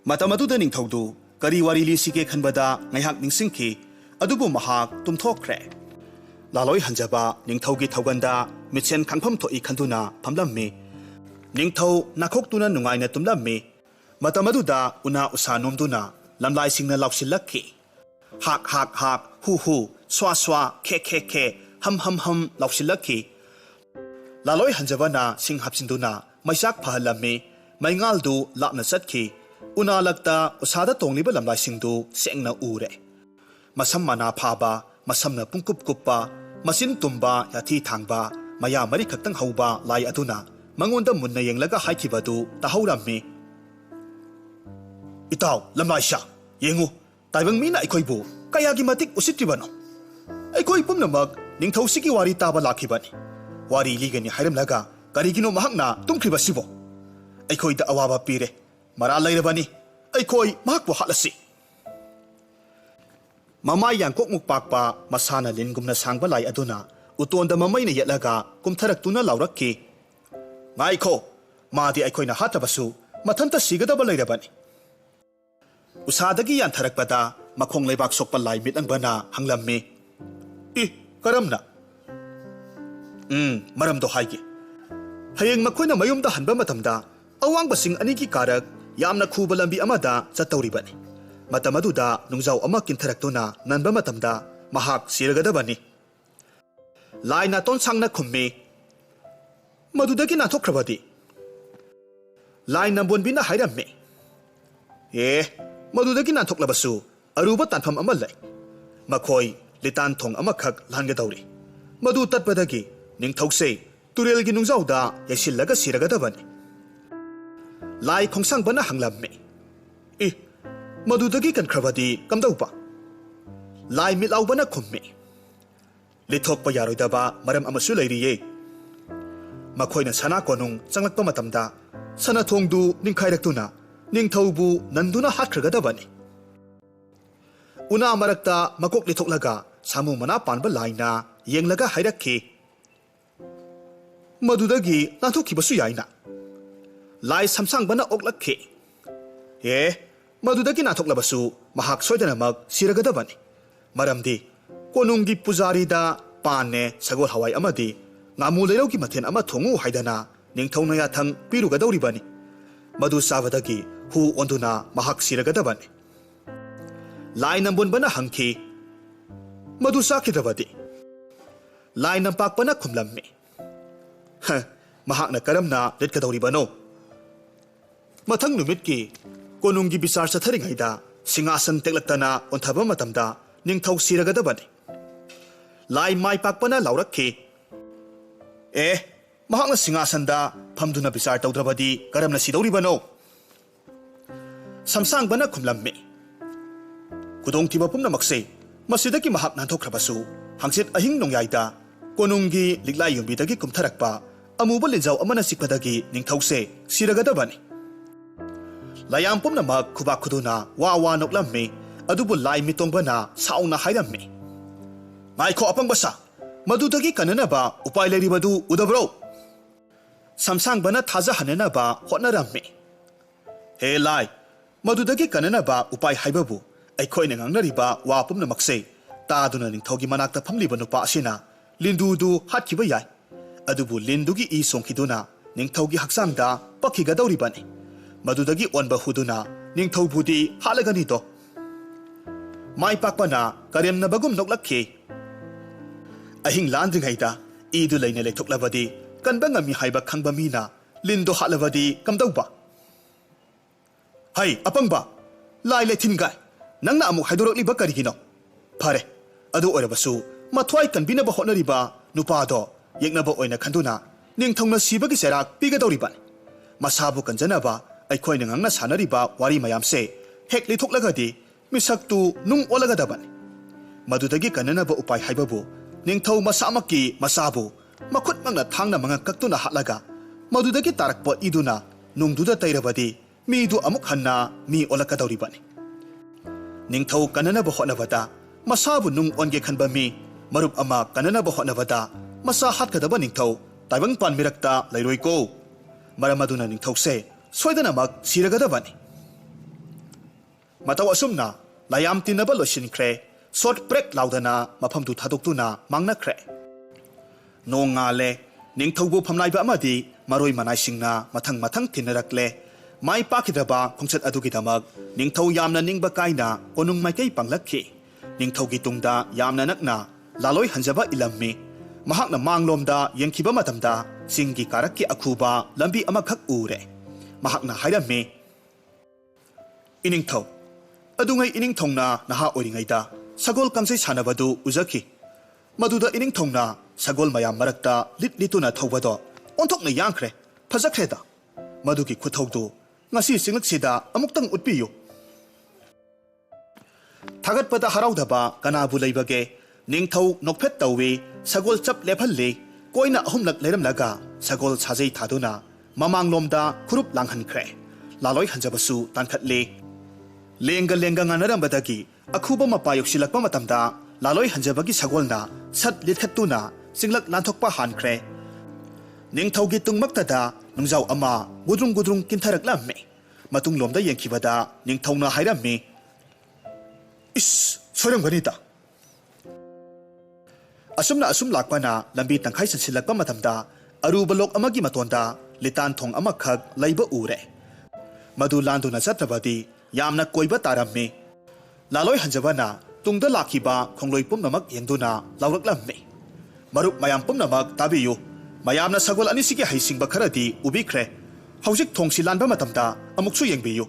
Matamaduda ningthaudu, kari wari lisige khanbada ngayhak ningsingki, adubu mahak tumthokre. Laloi hanjaba ningthaugi thawganda mitsen khangpham thoi khanduna phamlammi. Ningthau nakhoktuna nungaina tumlammi. Matamaduda una usa nomduna lamlai singna lausilakki. Hak, hu, swa, ke, ham, lausilakki. Laloi hanjabana sing hapsinduna maisak phalammi. Maingaldu lapna satki. Una lakta usada tongliba lamlai singdu sengna ure. Masam mana phaba, masamna pungkup kuppa, masin tumba yathi thangba, maya mari khaktang hauba lai aduna, mangonda munna yenglaga haikibadu tahaurammi. Itaw, lamlai sha, yengu, taibang mina ikoibu, kayagi matik usitribano. Ikoi pumnamag, ningthau sigi wari taba lakibani. Wari ligani hairamlaga, karigino mahakna tumkribasibo. Ikoi da awaba pire. Maralay na ba ni? Ay ko'y mahakwahalasi. Mamay yang kok mukpakpa masana lingum na sang balay aduna utuan da mamay na yatlaga kumtarak tuna laurak ki. Ngay ko, madi ay ko'y nahatabasu matanta sigada balay na ba ni? Usadagi yan tarak pada makong laybak sok palay mitang bana hanglammi. Karam na. Maram do haygi. Hayang makoy na mayumdahan ba matamda awang basing anigi karak yamna khuba lambi amada chatawribani. Matamaduda nungzaw ama kintharaktuna nanba matamda mahak siragadabani. Lai na ton sangna khummi. Madudagi nathokrabadi. Lai na bonbina hairammi. Madudagi nathoklabasu aruba tanpham ama lai. Makhoi litan thong ama khak langadawri. Madu tatpadagi ningthause turelgi nungzawda yasillaga siragadabani. Lai khongsang bana hanglammi. Madudagi kan khrabadi kamdaupa. Lai milaw bana khummi. Lithok pa yaroidaba maram amasu lairiye. Makhoy na sana konung changlakpa matamda sana thongdu ningkhairakuna ningthaubu nanduna hatkhragadabani. Una marakta makok lithoklaga samu mana panba laina yenglaga hairakki. Madudagi nathukibasu yaina. Lai samsang bana oklakki. Madudagi nathoklabasu mahak soidanamak siragadabani. Maramdi konunggi pujari da panne sagol hawai amadi ngamu leilaugi mathen ama thongu haidana ningthawna yathang pirugadawribani. Madu savadagi hu onduna mahak siragadabani. Lai nambon bana hangki. Madu sakidabadi. Lai nampak bana khumlammi. Mahak na karamna letkadawribano. Mathang numitki konunggi bisar satharingaida singasan teklaktana onthaba matamda ningthau siragadabani. Lai mai pakpana laurakki. Mahakna singasanda phamduna bisar tawdrabadi karamna sidawribano. Samsang bana khumlammi. Kudongtiba pumnamakse masidagi mahak nanthokrabasu hangsit ahing nongyaida konunggi liglai yumbidagi kumtharakpa amuba linjaw amana sikpadagi ningthause siragadabani. Layang pumnamak kubak kuduna wawa noklammi adubu lai mitongbana sauna hairammi. Ngay ko apang basa madudagi kanana ba upay lairibadu udabro. Samsang bana thaza hanana ba hotnarammi. Lai madudagi kanana ba upay haibabu aikhoy nangangnariba wa pumnamakse taduna ningthawgi manakta phamliba nupa asina lindudu hatkiba yai. Adubu lindugi I songkiduna ningthawgi haksangda pakhigadawribani. Madudagi onba huduna ningthawbudi halagani to. Mai pakpana karemna bagum noklakki. Ahing landringaida idu laina lethoklabadi kanba ngami haiba khangba mina lindo halabadi kamdauba. Hai apangba lai lethingai nangna amuk haidorokliba karigino. Phare adu orabasu mathwai kanbinaba hotnariba nupado yeknaba oina khanduna ningthongna sibagi serak pigadawriban. Masabu kanjanaba aikhoy nangna sanariba wari mayamse hek lithoklagadi misaktu nung olagadaban. Madudagi kananaba upay haibabu ningthaw masamaki masabu makut mangna thangna mga kaktuna hatlaga madudagi tarakpa iduna nungduda tairabadi midu amuk hanna mi olakadawribani. ꯅꯤꯡꯊꯧ ꯀꯟꯅꯅꯕ ꯍꯣꯠꯅꯕꯗ ꯃꯁꯥꯕꯨ ꯅꯨꯡ ꯑꯣꯟꯒꯦ ꯈꯟꯕ ꯃꯤ ꯃꯔꯨꯞ ꯑꯃ ꯀꯟꯅꯅꯕ ꯍꯣꯠꯅꯕꯗ ꯃꯁꯥ ꯍꯥꯠꯀꯗꯕ ꯅꯤꯡꯊꯧ ꯇꯥꯏꯕꯪꯄꯥꯟ ꯃꯤꯔꯛꯇ ꯂꯩꯔꯣꯏꯀꯣ ꯃꯔꯝ ꯑꯗꯨꯅ ꯅꯤꯡꯊꯧꯁꯦ ꯁꯣꯏꯗꯅꯃꯛ ꯁꯤꯔꯒꯗꯕꯅꯤ ꯃꯇꯧ ꯑꯁꯨꯝꯅ ꯂꯥꯌꯥꯝ ꯇꯤꯟꯅꯕ ꯂꯣꯏꯁꯤꯟꯈ꯭ꯔꯦ ꯁꯣꯠ ꯕ꯭ꯔꯦꯛ ꯂꯥꯎꯗꯅ ꯃꯐꯝꯗꯨ ꯊꯥꯗꯣꯛꯇꯨꯅ ꯃꯥꯡꯅꯈ꯭ꯔꯦ ꯅꯣꯡ ꯉꯥꯜꯂꯦ ꯅꯤꯡꯊꯧꯕꯨ ꯐꯝꯅꯥꯏꯕ ꯑꯃꯗꯤ ꯃꯔꯣꯏ ꯃꯅꯥꯏꯁꯤꯡꯅ ꯃꯊꯪ ꯃꯊꯪ ꯊꯤꯟꯅꯔꯛꯂꯦ ꯃꯥꯏ ꯄꯥꯛꯈꯤꯗ꯭ꯔꯕ ꯈꯣꯡꯆꯠ ꯑꯗꯨꯒꯤꯗꯃꯛ ꯅꯤꯡꯊꯧ ꯌꯥꯝꯅ ꯅꯤꯡꯕ ꯀꯥꯏꯅ ꯀꯣꯅꯨꯡ ꯃꯥꯏꯀꯩ ꯄꯥꯡꯂꯛꯈꯤ ꯅꯤꯡꯊꯧꯒꯤ ꯇꯨꯡꯗ ꯌꯥꯝꯅ ꯅꯛꯅ ꯂꯥꯂꯣꯏ ꯍꯟꯖꯕ ꯏꯂꯝꯃꯤ ꯃꯍꯥꯛꯅ ꯃꯥꯡꯂꯣꯝꯗ ꯌꯦꯡꯈꯤꯕ ꯃꯇꯝꯗ ꯆꯤꯡꯒꯤ ꯀꯥꯔꯛꯀꯤ ꯑꯈꯨꯕ ꯂꯝꯕꯤ ꯑꯃꯈꯛ ꯎꯔꯦ ꯃꯍꯥꯛꯅ ꯍꯥꯏꯔꯝꯃꯤ ꯏꯅꯤꯡꯊꯧ ꯑꯗꯨꯉꯩ ꯏꯅꯤꯡꯊꯧꯅ ꯅꯍꯥ ꯑꯣꯏꯔꯤꯉꯩꯗ ꯁꯒꯣꯜ ꯀꯥꯡꯖꯩ ꯁꯥꯟꯅꯕꯗꯨ ꯎꯖꯈꯤ ꯃꯗꯨꯗ ꯏꯅꯤꯡꯊꯧꯅ ꯁꯒꯣꯜ ꯃꯌꯥꯝ ꯃꯔꯛꯇ ꯂꯤꯠ ꯂꯤꯠꯇꯨꯅ ꯊꯧꯕꯗꯣ ꯑꯣꯟꯊꯣꯛꯅ ꯌꯥꯡꯈ꯭ꯔꯦ ꯐꯖꯈ꯭ꯔꯦꯗ ꯃꯗꯨꯒꯤ ꯈꯨꯊꯧꯗꯨ ꯉꯁꯤ ꯆꯤꯡꯂꯛꯁꯤꯗ ꯑꯃꯨꯛꯇꯪ ꯎꯠꯄꯤꯌꯨ ꯊꯥꯒꯠꯄꯗ ꯍꯔꯥꯎꯗꯕ ꯀꯅꯥꯕꯨ ꯂꯩꯕꯒꯦ ꯅꯤꯡꯊꯧ ꯅꯣꯛꯐꯦꯠ ꯇꯧꯏ ꯁꯒꯣꯜ ꯆꯞ ꯂꯦꯞꯍꯜꯂꯤ ꯀꯣꯏꯅ ꯑꯍꯨꯝꯂꯛ ꯂꯩꯔꯝꯂꯒ ꯁꯒꯣꯜ ꯁꯥꯖꯩ ꯊꯥꯗꯨꯅ ꯃꯃꯥꯡꯂꯣꯝꯗ ꯈꯨꯔꯨꯞ ꯂꯥꯡꯍꯟꯈ꯭ꯔꯦ ꯂꯥꯂꯣꯏ ꯍꯟꯖꯕꯁꯨ ꯇꯥꯟꯈꯠꯂꯤ ꯂꯦꯡꯒ ꯂꯦꯡꯒ ꯉꯥꯟꯅꯔꯝꯕꯗꯒꯤ ꯑꯈꯨꯕ ꯃꯄꯥ ꯌꯧꯁꯤꯜꯂꯛꯄ ꯃꯇꯝꯗ ꯂꯥꯂꯣꯏ ꯍꯟꯖꯕꯒꯤ ꯁꯒꯣꯜꯅ ꯁꯠ ꯂꯤꯠꯈꯠꯇꯨꯅ ꯆꯤꯡꯂꯛ ꯂꯥꯟꯊꯣꯛꯄ ꯍꯥꯟꯈ꯭ꯔꯦ ꯅꯤꯡꯊꯧꯒꯤ ꯇꯨꯡꯃꯛꯇꯗ ꯅꯨꯡꯖꯥꯎ ꯑꯃ ꯒꯨꯗ꯭ꯔꯨꯡ ꯒꯨꯗ꯭ꯔꯨꯡ ꯀꯤꯟꯊꯔꯛꯂꯝꯃꯤ ꯃꯇꯨꯡꯂꯣꯝꯗ ꯌꯦꯡꯈꯤꯕꯗ ꯅꯤꯡꯊꯧꯅ ꯍꯥꯏꯔꯝꯃꯤ ꯏꯁ ꯁꯣꯏꯔꯝꯒꯅꯤꯗ ꯑꯁꯨꯝ ꯂꯥꯛꯄꯅ ꯂꯝꯕꯤ ꯇꯪꯈꯥꯏ ꯆꯟꯁꯤꯜꯂꯛꯄ ꯃꯇꯝꯗ ꯑꯔꯨꯕ ꯂꯣꯛ ꯑꯃꯒꯤ ꯃꯇꯣꯟꯗ ꯂꯤꯇꯥꯟ ꯊꯣꯡ ꯑꯃꯈꯛ ꯂꯩꯕ ꯎꯔꯦ ꯃꯗꯨ ꯂꯥꯟꯗꯨꯅ ꯆꯠꯇ꯭ꯔꯕꯗꯤ ꯌꯥꯝꯅ ꯀꯣꯏꯕ ꯇꯥꯔꯝꯃꯤ ꯂꯥꯂꯣꯏ ꯍꯟꯖꯕꯅ ꯇꯨꯡꯗ ꯂꯥꯛꯈꯤꯕ ꯈꯣꯡꯂꯣꯏ ꯄꯨꯝꯅꯃꯛ ꯌꯦꯡꯗꯨꯅ ꯂꯥꯎꯔꯛꯂꯝꯃꯤ ꯃꯔꯨꯞ ꯃꯌꯥꯝ ꯄꯨꯝꯅꯃꯛ ꯇꯥꯕꯤꯌꯨ ꯃꯌꯥꯝꯅ ꯁꯒꯣꯜ ꯑꯅꯤꯁꯤꯒꯤ ꯍꯩꯁꯤꯡꯕ ꯈꯔꯗꯤ ꯎꯕꯤꯈ꯭ꯔꯦ ꯍꯧꯖꯤꯛ ꯊꯣꯡꯁꯤ ꯂꯥꯟꯕ ꯃꯇꯝꯗ ꯑꯃꯨꯛꯁꯨ ꯌꯦꯡꯕꯤꯌꯨ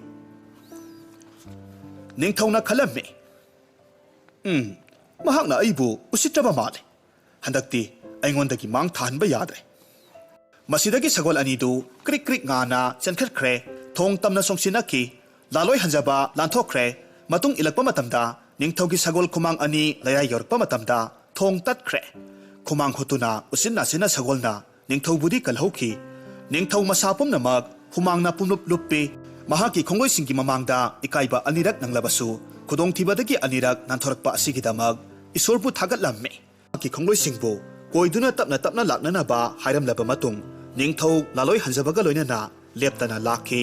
ꯅꯤꯡꯊꯧꯅ ꯈꯜꯂꯝꯃꯤ ꯃꯍꯥꯛꯅ ꯑꯩꯕꯨ ꯎꯁꯤꯠꯇ꯭ꯔꯕ ꯃꯥꯜꯂꯦ ꯍꯟꯗꯛꯇꯤ ꯑꯩꯉꯣꯟꯗꯒꯤ ꯃꯥꯡ ꯊꯥꯍꯟꯕ ꯌꯥꯗ꯭ꯔꯦ ꯃꯁꯤꯗꯒꯤ ꯁꯒꯣꯜ ꯑꯅꯤꯗꯨ ꯀ꯭ꯔꯤꯛ ꯀ꯭ꯔꯤꯛ ꯉꯥꯅ ꯆꯦꯟꯈꯠꯈ꯭ꯔꯦ ꯊꯣꯡ ꯇꯝꯅ ꯆꯣꯡꯁꯤꯟꯅꯈꯤ ꯂꯥꯂꯣꯏ ꯍꯟꯖꯕ ꯂꯥꯟꯊꯣꯛꯈ꯭ꯔꯦ ꯃꯇꯨꯡ ꯏꯜꯂꯛꯄ ꯃꯇꯝꯗ ꯅꯤꯡꯊꯧꯒꯤ ꯁꯒꯣꯜ ꯈꯨꯃꯥꯡ ꯑꯅꯤ ꯂꯩꯔꯥꯏ ꯌꯧꯔꯛꯄ ꯃꯇꯝꯗ ꯊꯣꯡ ꯇꯠꯈ꯭ꯔꯦ ꯈꯨꯃꯥꯡ ꯍꯨꯠꯇꯨꯅ ꯎꯆꯤꯟ ꯅꯥꯆꯤꯟꯅ ꯁꯒꯣꯜꯅ ꯅꯤꯡꯊꯧꯕꯨꯗꯤ ꯀꯜꯍꯧꯈꯤ ꯅꯤꯡꯊꯧ ꯃꯁꯥ ꯄꯨꯝꯅꯃꯛ ꯍꯨꯃꯥꯡꯅ ꯄꯨꯡꯂꯨꯞ ꯂꯨꯞꯄꯤ ꯃꯍꯥꯛꯀꯤ ꯈꯣꯡꯂꯣꯏꯁꯤꯡꯒꯤ ꯃꯃꯥꯡꯗ ꯏꯀꯥꯏꯕ ꯑꯅꯤꯔꯛ ꯅꯪꯂꯕꯁꯨ ꯈꯨꯗꯣꯡꯊꯤꯕꯗꯒꯤ ꯑꯅꯤꯔꯛ ꯅꯥꯟꯊꯣꯔꯛꯄ ꯑꯁꯤꯒꯤꯗꯃꯛ ꯏꯁꯣꯔꯕꯨ ꯊꯥꯒꯠꯂꯝꯃꯤ ꯃꯍꯥꯛꯀꯤ ꯈꯣꯡꯂꯣꯏꯁꯤꯡꯕꯨ ꯀꯣꯏꯗꯨꯅ ꯇꯞꯅ ꯇꯞꯅ ꯂꯥꯛꯅꯅꯕ ꯍꯥꯏꯔꯝꯂꯕ ꯃꯇꯨꯡ ꯅꯤꯡꯊꯧ ꯂꯥꯂꯣꯏ ꯍꯟꯖꯕꯒ ꯂꯣꯏꯅꯅ ꯂꯦꯞꯇꯅ ꯂꯥꯛꯈꯤ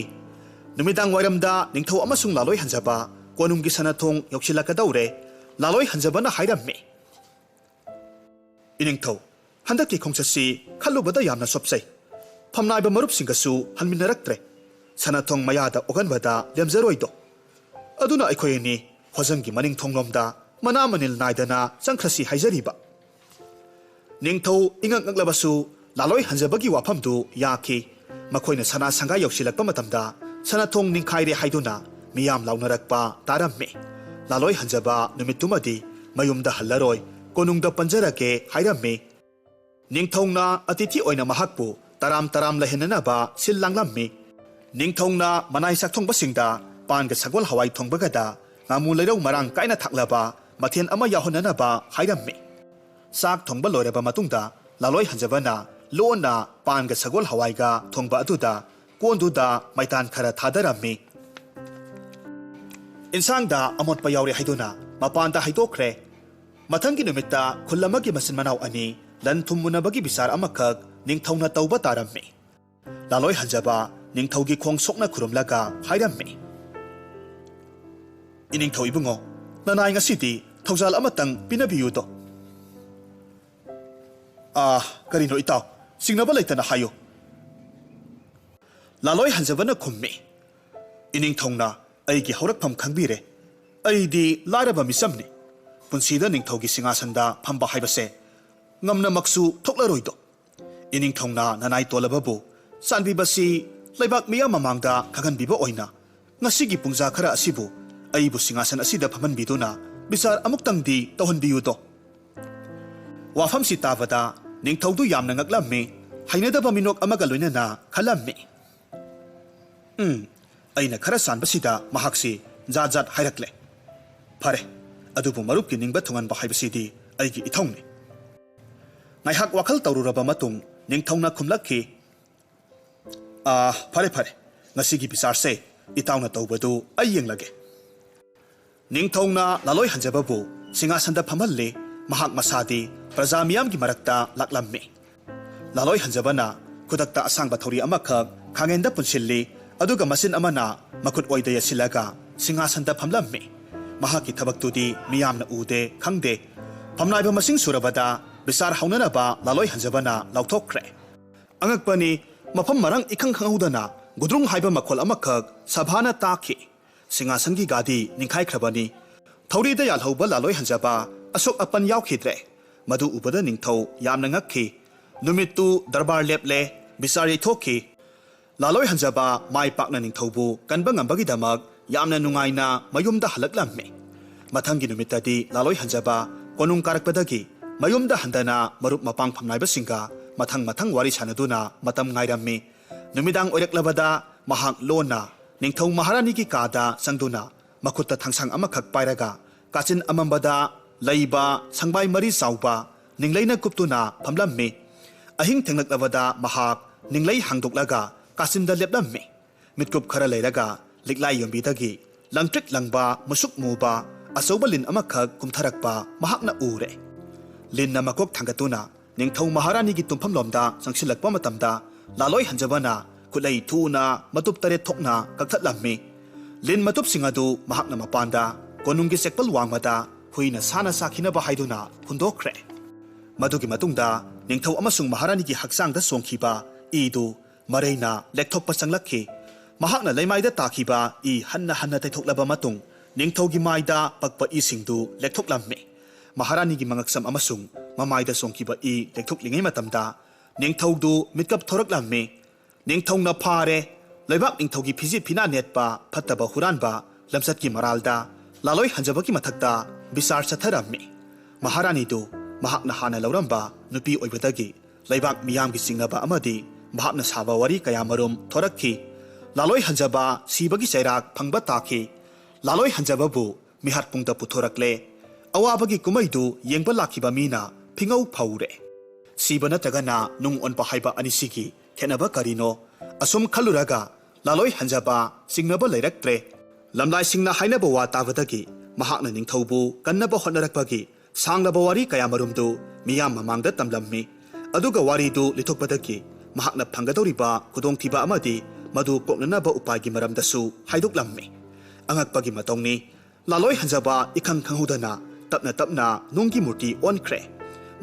ꯅꯨꯃꯤꯗꯥꯡ ꯋꯥꯏꯔꯝꯗ ꯅꯤꯡꯊꯧ ꯑꯃꯁꯨꯡ ꯂꯥꯂꯣꯏ ꯍꯟꯖꯕ ꯀꯣꯅꯨꯡꯒꯤ ꯁꯅꯊꯣꯡ ꯌꯧꯁꯤꯜꯂꯛꯀꯗꯧꯔꯦ ꯂꯥꯂꯣꯏ ꯍꯟꯖꯕꯅ ꯍꯥꯏꯔꯝꯃꯤ ꯏꯅꯤꯡꯊꯧ ꯍꯟꯗꯛꯀꯤ ꯈꯣꯡꯆꯠꯁꯤ ꯈꯜꯂꯨꯕꯗ ꯌꯥꯝꯅ ꯆꯣꯞꯆꯩ ꯐꯝꯅꯥꯏꯕ ꯃꯔꯨꯞꯁꯤꯡꯒꯁꯨ ꯍꯟꯃꯤꯟꯅꯔꯛꯇ꯭ꯔꯦ ꯁꯅꯊꯣꯡ ꯃꯌꯥꯗ ꯑꯣꯛꯍꯟꯕꯗ ꯂꯦꯝꯖꯔꯣꯏꯗꯣ ꯑꯗꯨꯅ ꯑꯩꯈꯣꯏ ꯑꯅꯤ ꯍꯣꯖꯪꯒꯤ ꯃꯅꯤꯡ ꯊꯣꯡꯂꯣꯝꯗ ꯃꯅꯥ ꯃꯅꯤꯜ ꯅꯥꯏꯗꯅ ꯆꯪꯈ꯭ꯔꯁꯤ ꯍꯥꯏꯖꯔꯤꯕ ꯅꯤꯡꯊꯧ ꯏꯉꯛ ꯉꯛꯂꯕꯁꯨ ꯂꯥꯂꯣꯏ ꯍꯟꯖꯕꯒꯤ ꯋꯥꯐꯝꯗꯨ ꯌꯥꯈꯤ ꯃꯈꯣꯏꯅ ꯁꯅꯥ ꯁꯪꯒꯥꯏ ꯌꯧꯁꯤꯜꯂꯛꯄ ꯃꯇꯝꯗ ꯁꯅꯊꯣꯡ ꯅꯤꯡꯈꯥꯏꯔꯦ ꯍꯥꯏꯗꯨꯅ ꯃꯤꯌꯥꯝ ꯂꯥꯎꯅꯔꯛꯄ ꯇꯥꯔꯝꯃꯤ ꯂꯥꯂꯣꯏ ꯍꯟꯖꯕ ꯅꯨꯃꯤꯠꯇꯨꯃꯗꯤ ꯃꯌꯨꯝꯗ ꯍꯜꯂꯔꯣꯏ ꯀꯣꯅꯨꯡꯗ ꯄꯟꯖꯔꯒꯦ ꯍꯥꯏꯔꯝꯃꯤ ꯅꯤꯡꯊꯧꯅ ꯑꯇꯤꯊꯤ ꯑꯣꯏꯅ ꯃꯍꯥꯛꯄꯨ ꯇꯔꯥꯝ ꯇꯔꯥꯝ ꯂꯩꯍꯟꯅꯅꯕ ꯁꯤꯜ ꯂꯥꯡꯂꯝꯃꯤ ꯅꯤꯡꯊꯧꯅ ꯃꯅꯥꯏ ꯆꯥꯛꯊꯣꯡꯕꯁꯤꯡꯗ ꯄꯥꯟꯒ ꯁꯒꯣꯜ ꯍꯋꯥꯏ ꯊꯣꯡꯕꯒꯗ ꯉꯥꯃꯨ ꯂꯩꯔꯧ ꯃꯔꯥꯡ ꯀꯥꯏꯅ ꯊꯥꯛꯂꯕ ꯃꯊꯦꯜ ꯑꯃ ꯌꯥꯎꯍꯟꯅꯅꯕ ꯍꯥꯏꯔꯝꯃꯤ ꯆꯥꯛ ꯊꯣꯡꯕ ꯂꯣꯏꯔꯕ ꯃꯇꯨꯡꯗ ꯂꯥꯂꯣꯏ ꯍꯟꯖꯕꯅ ꯂꯣꯟꯅ ꯄꯥꯟꯒ ꯁꯒꯣꯜ ꯍꯋꯥꯏꯒ ꯊꯣꯡꯕ ꯑꯗꯨꯗ ꯀꯣꯟꯗꯨꯗ ꯃꯩꯇꯥꯟ ꯈꯔ ꯊꯥꯗꯔꯝꯃꯤ ꯏꯟꯁꯥꯡꯗ ꯑꯃꯣꯠꯄ ꯌꯥꯎꯔꯦ ꯍꯥꯏꯗꯨꯅ ꯃꯄꯥꯟꯗ ꯍꯩꯗꯣꯛꯈ꯭ꯔꯦ ꯃꯊꯪꯒꯤ ꯅꯨꯃꯤꯠꯇ ꯈꯨꯜ ꯑꯃꯒꯤ ꯃꯆꯤꯟ ꯃꯅꯥꯎ ꯑꯅꯤ ꯂꯟ ꯊꯨꯝ ꯃꯨꯟꯅꯕꯒꯤ ꯕꯤꯆꯥꯔ ꯑꯃꯈꯛ ꯅꯤꯡꯊꯧꯅ ꯇꯧꯕ ꯇꯥꯔꯝꯃꯤ ꯂꯥꯂꯣꯏ ꯍꯟꯖꯕ ꯅꯤꯡꯊꯧꯒꯤ ꯈꯣꯡ ꯁꯣꯛꯅ ꯈꯨꯔꯨꯝꯂꯒ ꯍꯥꯏꯔꯝꯃꯤ ꯏꯅꯤꯡꯊꯧ ꯏꯕꯨꯡꯉꯣ ꯅꯅꯥꯏ ꯉꯁꯤꯗꯤ ꯊꯧꯖꯥꯜ ꯑꯃꯇꯪ ꯄꯤꯅꯕꯤꯌꯨꯗꯣ ꯀꯔꯤꯅꯣ ꯏꯇꯥꯎ ꯆꯤꯡꯅꯕ ꯂꯩꯇꯅ ꯍꯥꯏꯌꯨ ꯂꯥꯂꯣꯏ ꯍꯟꯖꯕꯅ ꯈꯨꯝꯃꯤ ꯏꯅꯤꯡꯊꯧꯅ ꯑꯩꯒꯤ ꯍꯧꯔꯛꯐꯝ ꯈꯪꯕꯤꯔꯦ ꯑꯩꯗꯤ ꯂꯥꯏꯔꯕ ꯃꯤꯆꯝꯅꯤ ꯄꯨꯟꯁꯤꯗ ꯅꯤꯡꯊꯧꯒꯤ ꯁꯤꯡꯍꯥꯁꯟꯗ ꯐꯝꯕ ꯍꯥꯏꯕꯁꯦ ꯉꯝꯅꯃꯛꯁꯨ ꯊꯣꯛꯂꯔꯣꯏꯗꯣ ꯏꯅꯤꯡꯊꯧꯅ ꯅꯅꯥꯏ ꯇꯣꯜꯂꯕꯕꯨ ꯆꯥꯟꯕꯤꯕꯁꯤ ꯂꯩꯕꯥꯛ ꯃꯤꯌꯥꯝ ꯃꯃꯥꯡꯗ ꯈꯪꯍꯟꯕꯤꯕ ꯑꯣꯏꯅ ꯉꯁꯤꯒꯤ ꯄꯨꯡꯖꯥ ꯈꯔ ꯑꯁꯤꯕꯨ ꯑꯩꯕꯨ ꯁꯤꯡꯍꯥꯁꯟ ꯑꯁꯤꯗ ꯐꯝꯍꯟꯕꯤꯗꯨꯅ ꯕꯤꯆꯥꯔ ꯑꯃꯨꯛꯇꯪꯗꯤ ꯇꯧꯍꯟꯕꯤꯌꯨꯗꯣ ꯋꯥꯐꯝꯁꯤ ꯇꯥꯕꯗ ꯅꯤꯡꯊꯧꯗꯨ ꯌꯥꯝꯅ ꯉꯛꯂꯝꯃꯤ ꯍꯩꯅꯗꯕ ꯃꯤꯅꯣꯛ ꯑꯃꯒ ꯂꯣꯏꯅꯅ ꯈꯜꯂꯝꯃꯤ ꯑꯩꯅ ꯈꯔ ꯆꯥꯟꯕꯁꯤꯗ ꯃꯍꯥꯛꯁꯤ ꯖꯥꯠ ꯖꯥꯠ ꯍꯥꯏꯔꯛꯂꯦ ꯐꯔꯦ ꯑꯗꯨꯕꯨ ꯃꯔꯨꯞꯀꯤ ꯅꯤꯡꯕ ꯊꯨꯡꯍꯟꯕ ꯍꯥꯏꯕꯁꯤꯗꯤ ꯑꯩꯒꯤ ꯏꯊꯧꯅꯤ ꯉꯥꯏꯍꯥꯛ ꯋꯥꯈꯜ ꯇꯧꯔꯨꯔꯕ ꯃꯇꯨꯡ ꯅꯤꯡꯊꯧꯅ ꯈꯨꯝꯂꯛꯈꯤ ꯐꯔꯦ ꯉꯁꯤꯒꯤ ꯕꯤꯆꯥꯔꯁꯦ ꯏꯇꯥꯎꯅ ꯇꯧꯕꯗꯨ ꯑꯩ ꯌꯦꯡꯂꯒꯦ ꯅꯤꯡꯊꯧꯅ ꯂꯥꯂꯣꯏ ꯍꯟꯖꯕꯕꯨ ꯁꯤꯡꯍꯥꯁꯟꯗ ꯐꯝꯍꯜꯂꯤ ꯃꯍꯥꯛ ꯃꯁꯥꯗꯤ ꯄ꯭ꯔꯖꯥ ꯃꯤꯌꯥꯝꯒꯤ ꯃꯔꯛꯇ ꯂꯥꯛꯂꯝꯃꯤ ꯂꯥꯂꯣꯏ ꯍꯟꯖꯕꯅ ꯈꯨꯗꯛꯇ ꯑꯁꯥꯡꯕ ꯊꯧꯔꯤ ꯑꯃꯈꯛ ꯈꯥꯡꯉꯦꯟꯗ ꯄꯨꯟꯁꯤꯜꯂꯤ ꯑꯗꯨꯒ ꯃꯆꯤꯟ ꯑꯃꯅ ꯃꯈꯨꯠ ꯑꯣꯏꯗ ꯌꯦꯠꯁꯤꯜꯂꯒ ꯁꯤꯡꯍꯥꯁꯟꯗ ꯐꯝꯂꯝꯃꯤ ꯃꯍꯥꯛꯀꯤ ꯊꯕꯛꯇꯨꯗꯤ ꯃꯤꯌꯥꯝꯅ ꯎꯗꯦ ꯈꯪꯗꯦ ꯐꯝꯅꯥꯏꯕ ꯃꯁꯤꯡ ꯁꯨꯔꯕꯗ ꯕꯤꯆꯥꯔ ꯍꯧꯅꯅꯕ ꯂꯥꯂꯣꯏ ꯍꯟꯖꯕꯅ ꯂꯥꯎꯊꯣꯛꯈ꯭ꯔꯦ ꯑꯉꯛꯄꯅꯤ ꯃꯐꯝ ꯃꯔꯥꯡ ꯏꯈꯪ ꯈꯪꯍꯧꯗꯅ ꯒꯨꯗ꯭ꯔꯨꯡ ꯍꯥꯏꯕ ꯃꯈꯣꯜ ꯑꯃꯈꯛ ꯁꯚꯥꯅ ꯇꯥꯈꯤ ꯁꯤꯡꯍꯥꯁꯟꯒꯤ ꯒꯥꯗꯤ ꯅꯤꯡꯈꯥꯏꯈ꯭ꯔꯕꯅꯤ ꯊꯧꯔꯤꯗ ꯌꯥꯜꯍꯧꯕ ꯂꯥꯂꯣꯏ ꯍꯟꯖꯕ ꯑꯁꯣꯛ ꯑꯄꯟ ꯌꯥꯎꯈꯤꯗ꯭ꯔꯦ ꯃꯗꯨ ꯎꯕꯗ ꯅꯤꯡꯊꯧ ꯌꯥꯝꯅ ꯉꯛꯈꯤ ꯅꯨꯃꯤꯠꯇꯨ ꯗꯔꯕꯥꯔ ꯂꯦꯞꯂꯦ ꯕꯤꯆꯥꯔ ꯌꯩꯊꯣꯛꯈꯤ ꯂꯥꯂꯣꯏ ꯍꯟꯖꯕ ꯃꯥꯏ ꯄꯥꯛꯅ ꯅꯤꯡꯊꯧꯕꯨ ꯀꯟꯕ ꯉꯝꯕꯒꯤꯗꯃꯛ ꯌꯥꯝꯅ ꯅꯨꯡꯉꯥꯏꯅ ꯃꯌꯨꯝꯗ ꯍꯜꯂꯛꯂꯝꯃꯤ ꯃꯊꯪꯒꯤ ꯅꯨꯃꯤꯠꯇꯗꯤ ꯂꯥꯂꯣꯏ ꯍꯟꯖꯕ ꯀꯣꯅꯨꯡ ꯀꯥꯔꯛꯄꯗꯒꯤ ꯃꯌꯨꯝꯗ ꯍꯟꯗꯅ ꯃꯔꯨꯞ ꯃꯄꯥꯡ ꯐꯝꯅꯥꯏꯕꯁꯤꯡꯒ ꯃꯊꯪ ꯋꯥꯔꯤ ꯁꯥꯟꯅꯗꯨꯅ ꯃꯇꯝ ꯉꯥꯏꯔꯝꯃꯤ ꯅꯨꯃꯤꯗꯥꯡ ꯑꯣꯏꯔꯛꯂꯕꯗ ꯃꯍꯥꯛ ꯂꯣꯟꯅ ꯅꯤꯡꯊꯧ ꯃꯍꯥꯔꯥꯅꯤꯒꯤ ꯀꯥꯗ ꯆꯪꯗꯨꯅ ꯃꯈꯨꯠꯇ ꯊꯥꯡꯁꯥꯡ ꯑꯃꯈꯛ ꯄꯥꯏꯔꯒ ꯀꯥꯆꯤꯟ ꯑꯃꯝꯕꯗ ꯂꯩꯕ ꯁꯪꯕꯥꯏ ꯃꯔꯤ ꯆꯥꯎꯕ ꯅꯤꯡꯂꯩꯅ ꯀꯨꯞꯇꯨꯅ ꯐꯝꯂꯝꯃꯤ ꯑꯍꯤꯡ ꯊꯦꯡꯂꯛꯂꯕꯗ ꯃꯍꯥꯛ ꯅꯤꯡꯂꯩ ꯍꯥꯡꯗꯣꯛꯂꯒ ꯀꯥꯆꯤꯟꯗ ꯂꯦꯞꯂꯝꯃꯤ ꯃꯤꯠꯀꯨꯞ ꯈꯔ ꯂꯩꯔꯒ ꯂꯤꯛꯂꯥꯏ ꯌꯣꯟꯕꯤꯗꯒꯤ ꯂꯪꯇ꯭ꯔꯤꯛ ꯂꯪꯕ ꯃꯨꯁꯨꯛ ꯃꯨꯕ ꯑꯆꯧꯕ ꯂꯤꯟ ꯑꯃꯈꯛ ꯀꯨꯝꯊꯔꯛꯄ ꯃꯍꯥꯛꯅ ꯎꯔꯦ ꯂꯤꯟꯅ ꯃꯀꯣꯛ ꯊꯥꯡꯒꯠꯇꯨꯅ ꯅꯤꯡꯊꯧ ꯃꯍꯥꯔꯥꯅꯤꯒꯤ ꯇꯨꯝꯐꯝꯂꯣꯝꯗ ꯆꯪꯁꯤꯜꯂꯛꯄ ꯃꯇꯝꯗ ꯂꯥꯂꯣꯏ ꯍꯟꯖꯕꯅ ꯈꯨꯠꯂꯩ ꯊꯨꯅ ꯃꯇꯨꯞ 8 ꯊꯣꯛꯅ ꯀꯛꯊꯠꯂꯝꯃꯤ ꯂꯤꯟ ꯃꯇꯨꯞꯁꯤꯡ ꯑꯗꯨ ꯃꯍꯥꯛꯅ ꯃꯄꯥꯟꯗ ꯀꯣꯅꯨꯡꯒꯤ ꯆꯦꯛꯄꯜ ꯋꯥꯡꯃꯗ ꯍꯨꯏꯅ ꯁꯥꯅ ꯆꯥꯈꯤꯅꯕ ꯍꯥꯏꯗꯨꯅ ꯍꯨꯟꯗꯣꯛꯈ꯭ꯔꯦ ꯃꯗꯨꯒꯤ ꯃꯇꯨꯡꯗ ꯅꯤꯡꯊꯧ ꯑꯃꯁꯨꯡ ꯃꯍꯥꯔꯥꯅꯤꯒꯤ ꯍꯛꯆꯥꯡꯗ ꯆꯣꯡꯈꯤꯕ ꯏꯗꯨ ꯃꯔꯩꯅ ꯂꯦꯛꯊꯣꯛꯄ ꯆꯪꯂꯛꯈꯤ ꯃꯍꯥꯛꯅ ꯂꯩꯃꯥꯏꯗ ꯇꯥꯈꯤꯕ ꯏ ꯍꯟꯅ ꯍꯟꯅ ꯇꯩꯊꯣꯛꯂꯕ ꯃꯇꯨꯡ ꯅꯤꯡꯊꯧꯒꯤ ꯃꯥꯏꯗ ꯄꯛꯄ ꯏꯁꯤꯡꯗꯨ ꯂꯦꯛꯊꯣꯛꯂꯝꯃꯤ ꯃꯍꯥꯔꯥꯅꯤꯒꯤ ꯃꯉꯛꯁꯝ ꯑꯃꯁꯨꯡ ꯃꯃꯥꯏꯗ ꯆꯣꯡꯈꯤꯕ ꯏ ꯂꯦꯛꯊꯣꯛꯂꯤꯉꯩ ꯃꯇꯝꯗ ꯅꯤꯡꯊꯧꯗꯨ ꯃꯤꯠꯀꯞ ꯊꯣꯔꯛꯂꯝꯃꯤ ꯅꯤꯡꯊꯧꯅ ꯐꯥꯔꯦ ꯂꯩꯕꯥꯛ ꯅꯤꯡꯊꯧꯒꯤ ꯐꯤꯖꯤꯠ ꯐꯤꯅꯥ ꯅꯦꯠꯄ ꯐꯠꯇꯕ ꯍꯨꯔꯥꯟꯕ ꯂꯝꯆꯠꯀꯤ ꯃꯔꯥꯜꯗ ꯂꯥꯂꯣꯏ ꯍꯟꯖꯕꯒꯤ ꯃꯊꯛꯇ ꯕꯤꯆꯥꯔ ꯆꯠꯊꯔꯝꯃꯤ ꯃꯍꯥꯔꯥꯅꯤꯗꯨ ꯃꯍꯥꯛꯅ ꯍꯥꯟꯅ ꯂꯧꯔꯝꯕ ꯅꯨꯄꯤ ꯑꯣꯏꯕꯗꯒꯤ ꯂꯩꯕꯥꯛ ꯃꯤꯌꯥꯝꯒꯤ ꯆꯤꯡꯅꯕ ꯑꯃꯗꯤ ꯃꯍꯥꯛꯅ ꯁꯥꯕ ꯋꯥꯔꯤ ꯀꯌꯥꯃꯔꯨꯝ ꯊꯣꯔꯛꯈꯤ ꯂꯥꯂꯣꯏ ꯍꯟꯖꯕ ꯁꯤꯕꯒꯤ ꯆꯩꯔꯥꯛ ꯐꯪꯕ ꯇꯥꯈꯤ ꯂꯥꯂꯣꯏ ꯍꯟꯖꯕꯕꯨ ꯃꯤꯍꯥꯠꯄꯨꯡꯗ ꯄꯨꯊꯣꯔꯛꯂꯦ ꯑꯋꯥꯕꯒꯤ ꯀꯨꯝꯍꯩꯗꯨ ꯌꯦꯡꯕ ꯂꯥꯛꯈꯤꯕ ꯃꯤꯅ ꯐꯤꯉꯧ ꯐꯧꯔꯦ ꯁꯤꯕ ꯅꯠꯇ꯭ꯔꯒꯅ ꯅꯨꯡ ꯑꯣꯟꯕ ꯍꯥꯏꯕ ꯑꯅꯤꯁꯤꯒꯤ ꯈꯦꯠꯅꯕ ꯀꯔꯤꯅꯣ ꯑꯁꯨꯝ ꯈꯜꯂꯨꯔꯒ ꯂꯥꯂꯣꯏ ꯍꯟꯖꯕ ꯆꯤꯡꯅꯕ ꯂꯩꯔꯛꯇ꯭ꯔꯦ ꯂꯝꯂꯥꯏꯁꯤꯡꯅ ꯍꯥꯏꯅꯕ ꯋꯥ ꯇꯥꯕꯗꯒꯤ ꯃꯍꯥꯛꯅ ꯅꯤꯡꯊꯧꯕꯨ ꯀꯟꯅꯕ ꯍꯣꯠꯅꯔꯛꯄꯒꯤ ꯁꯥꯡꯂꯕ ꯋꯥꯔꯤ ꯀꯌꯥꯃꯔꯨꯝꯗꯨ ꯃꯤꯌꯥꯝ ꯃꯃꯥꯡꯗ ꯇꯝꯂꯝꯃꯤ ꯑꯗꯨꯒ ꯋꯥꯔꯤꯗꯨ ꯂꯤꯊꯣꯛꯄꯗꯒꯤ ꯃꯍꯥꯛꯅ ꯐꯪꯒꯗꯧꯔꯤꯕ ꯈꯨꯗꯣꯡꯊꯤꯕ ꯑꯃꯗꯤ ꯃꯗꯨ ꯀꯣꯛꯅꯅꯕ ꯎꯄꯥꯏꯒꯤ ꯃꯔꯝꯗꯁꯨ ꯍꯥꯏꯗꯣꯛꯂꯝꯃꯤ ꯑꯉꯛꯄꯒꯤ ꯃꯇꯧꯅꯤ ꯂꯥꯂꯣꯏ ꯍꯟꯖꯕ ꯏꯈꯪ ꯈꯪꯍꯧꯗꯅ ꯇꯞꯅ ꯇꯞꯅ ꯅꯨꯡꯒꯤ ꯃꯨꯔꯇꯤ ꯑꯣꯟꯈ꯭ꯔꯦ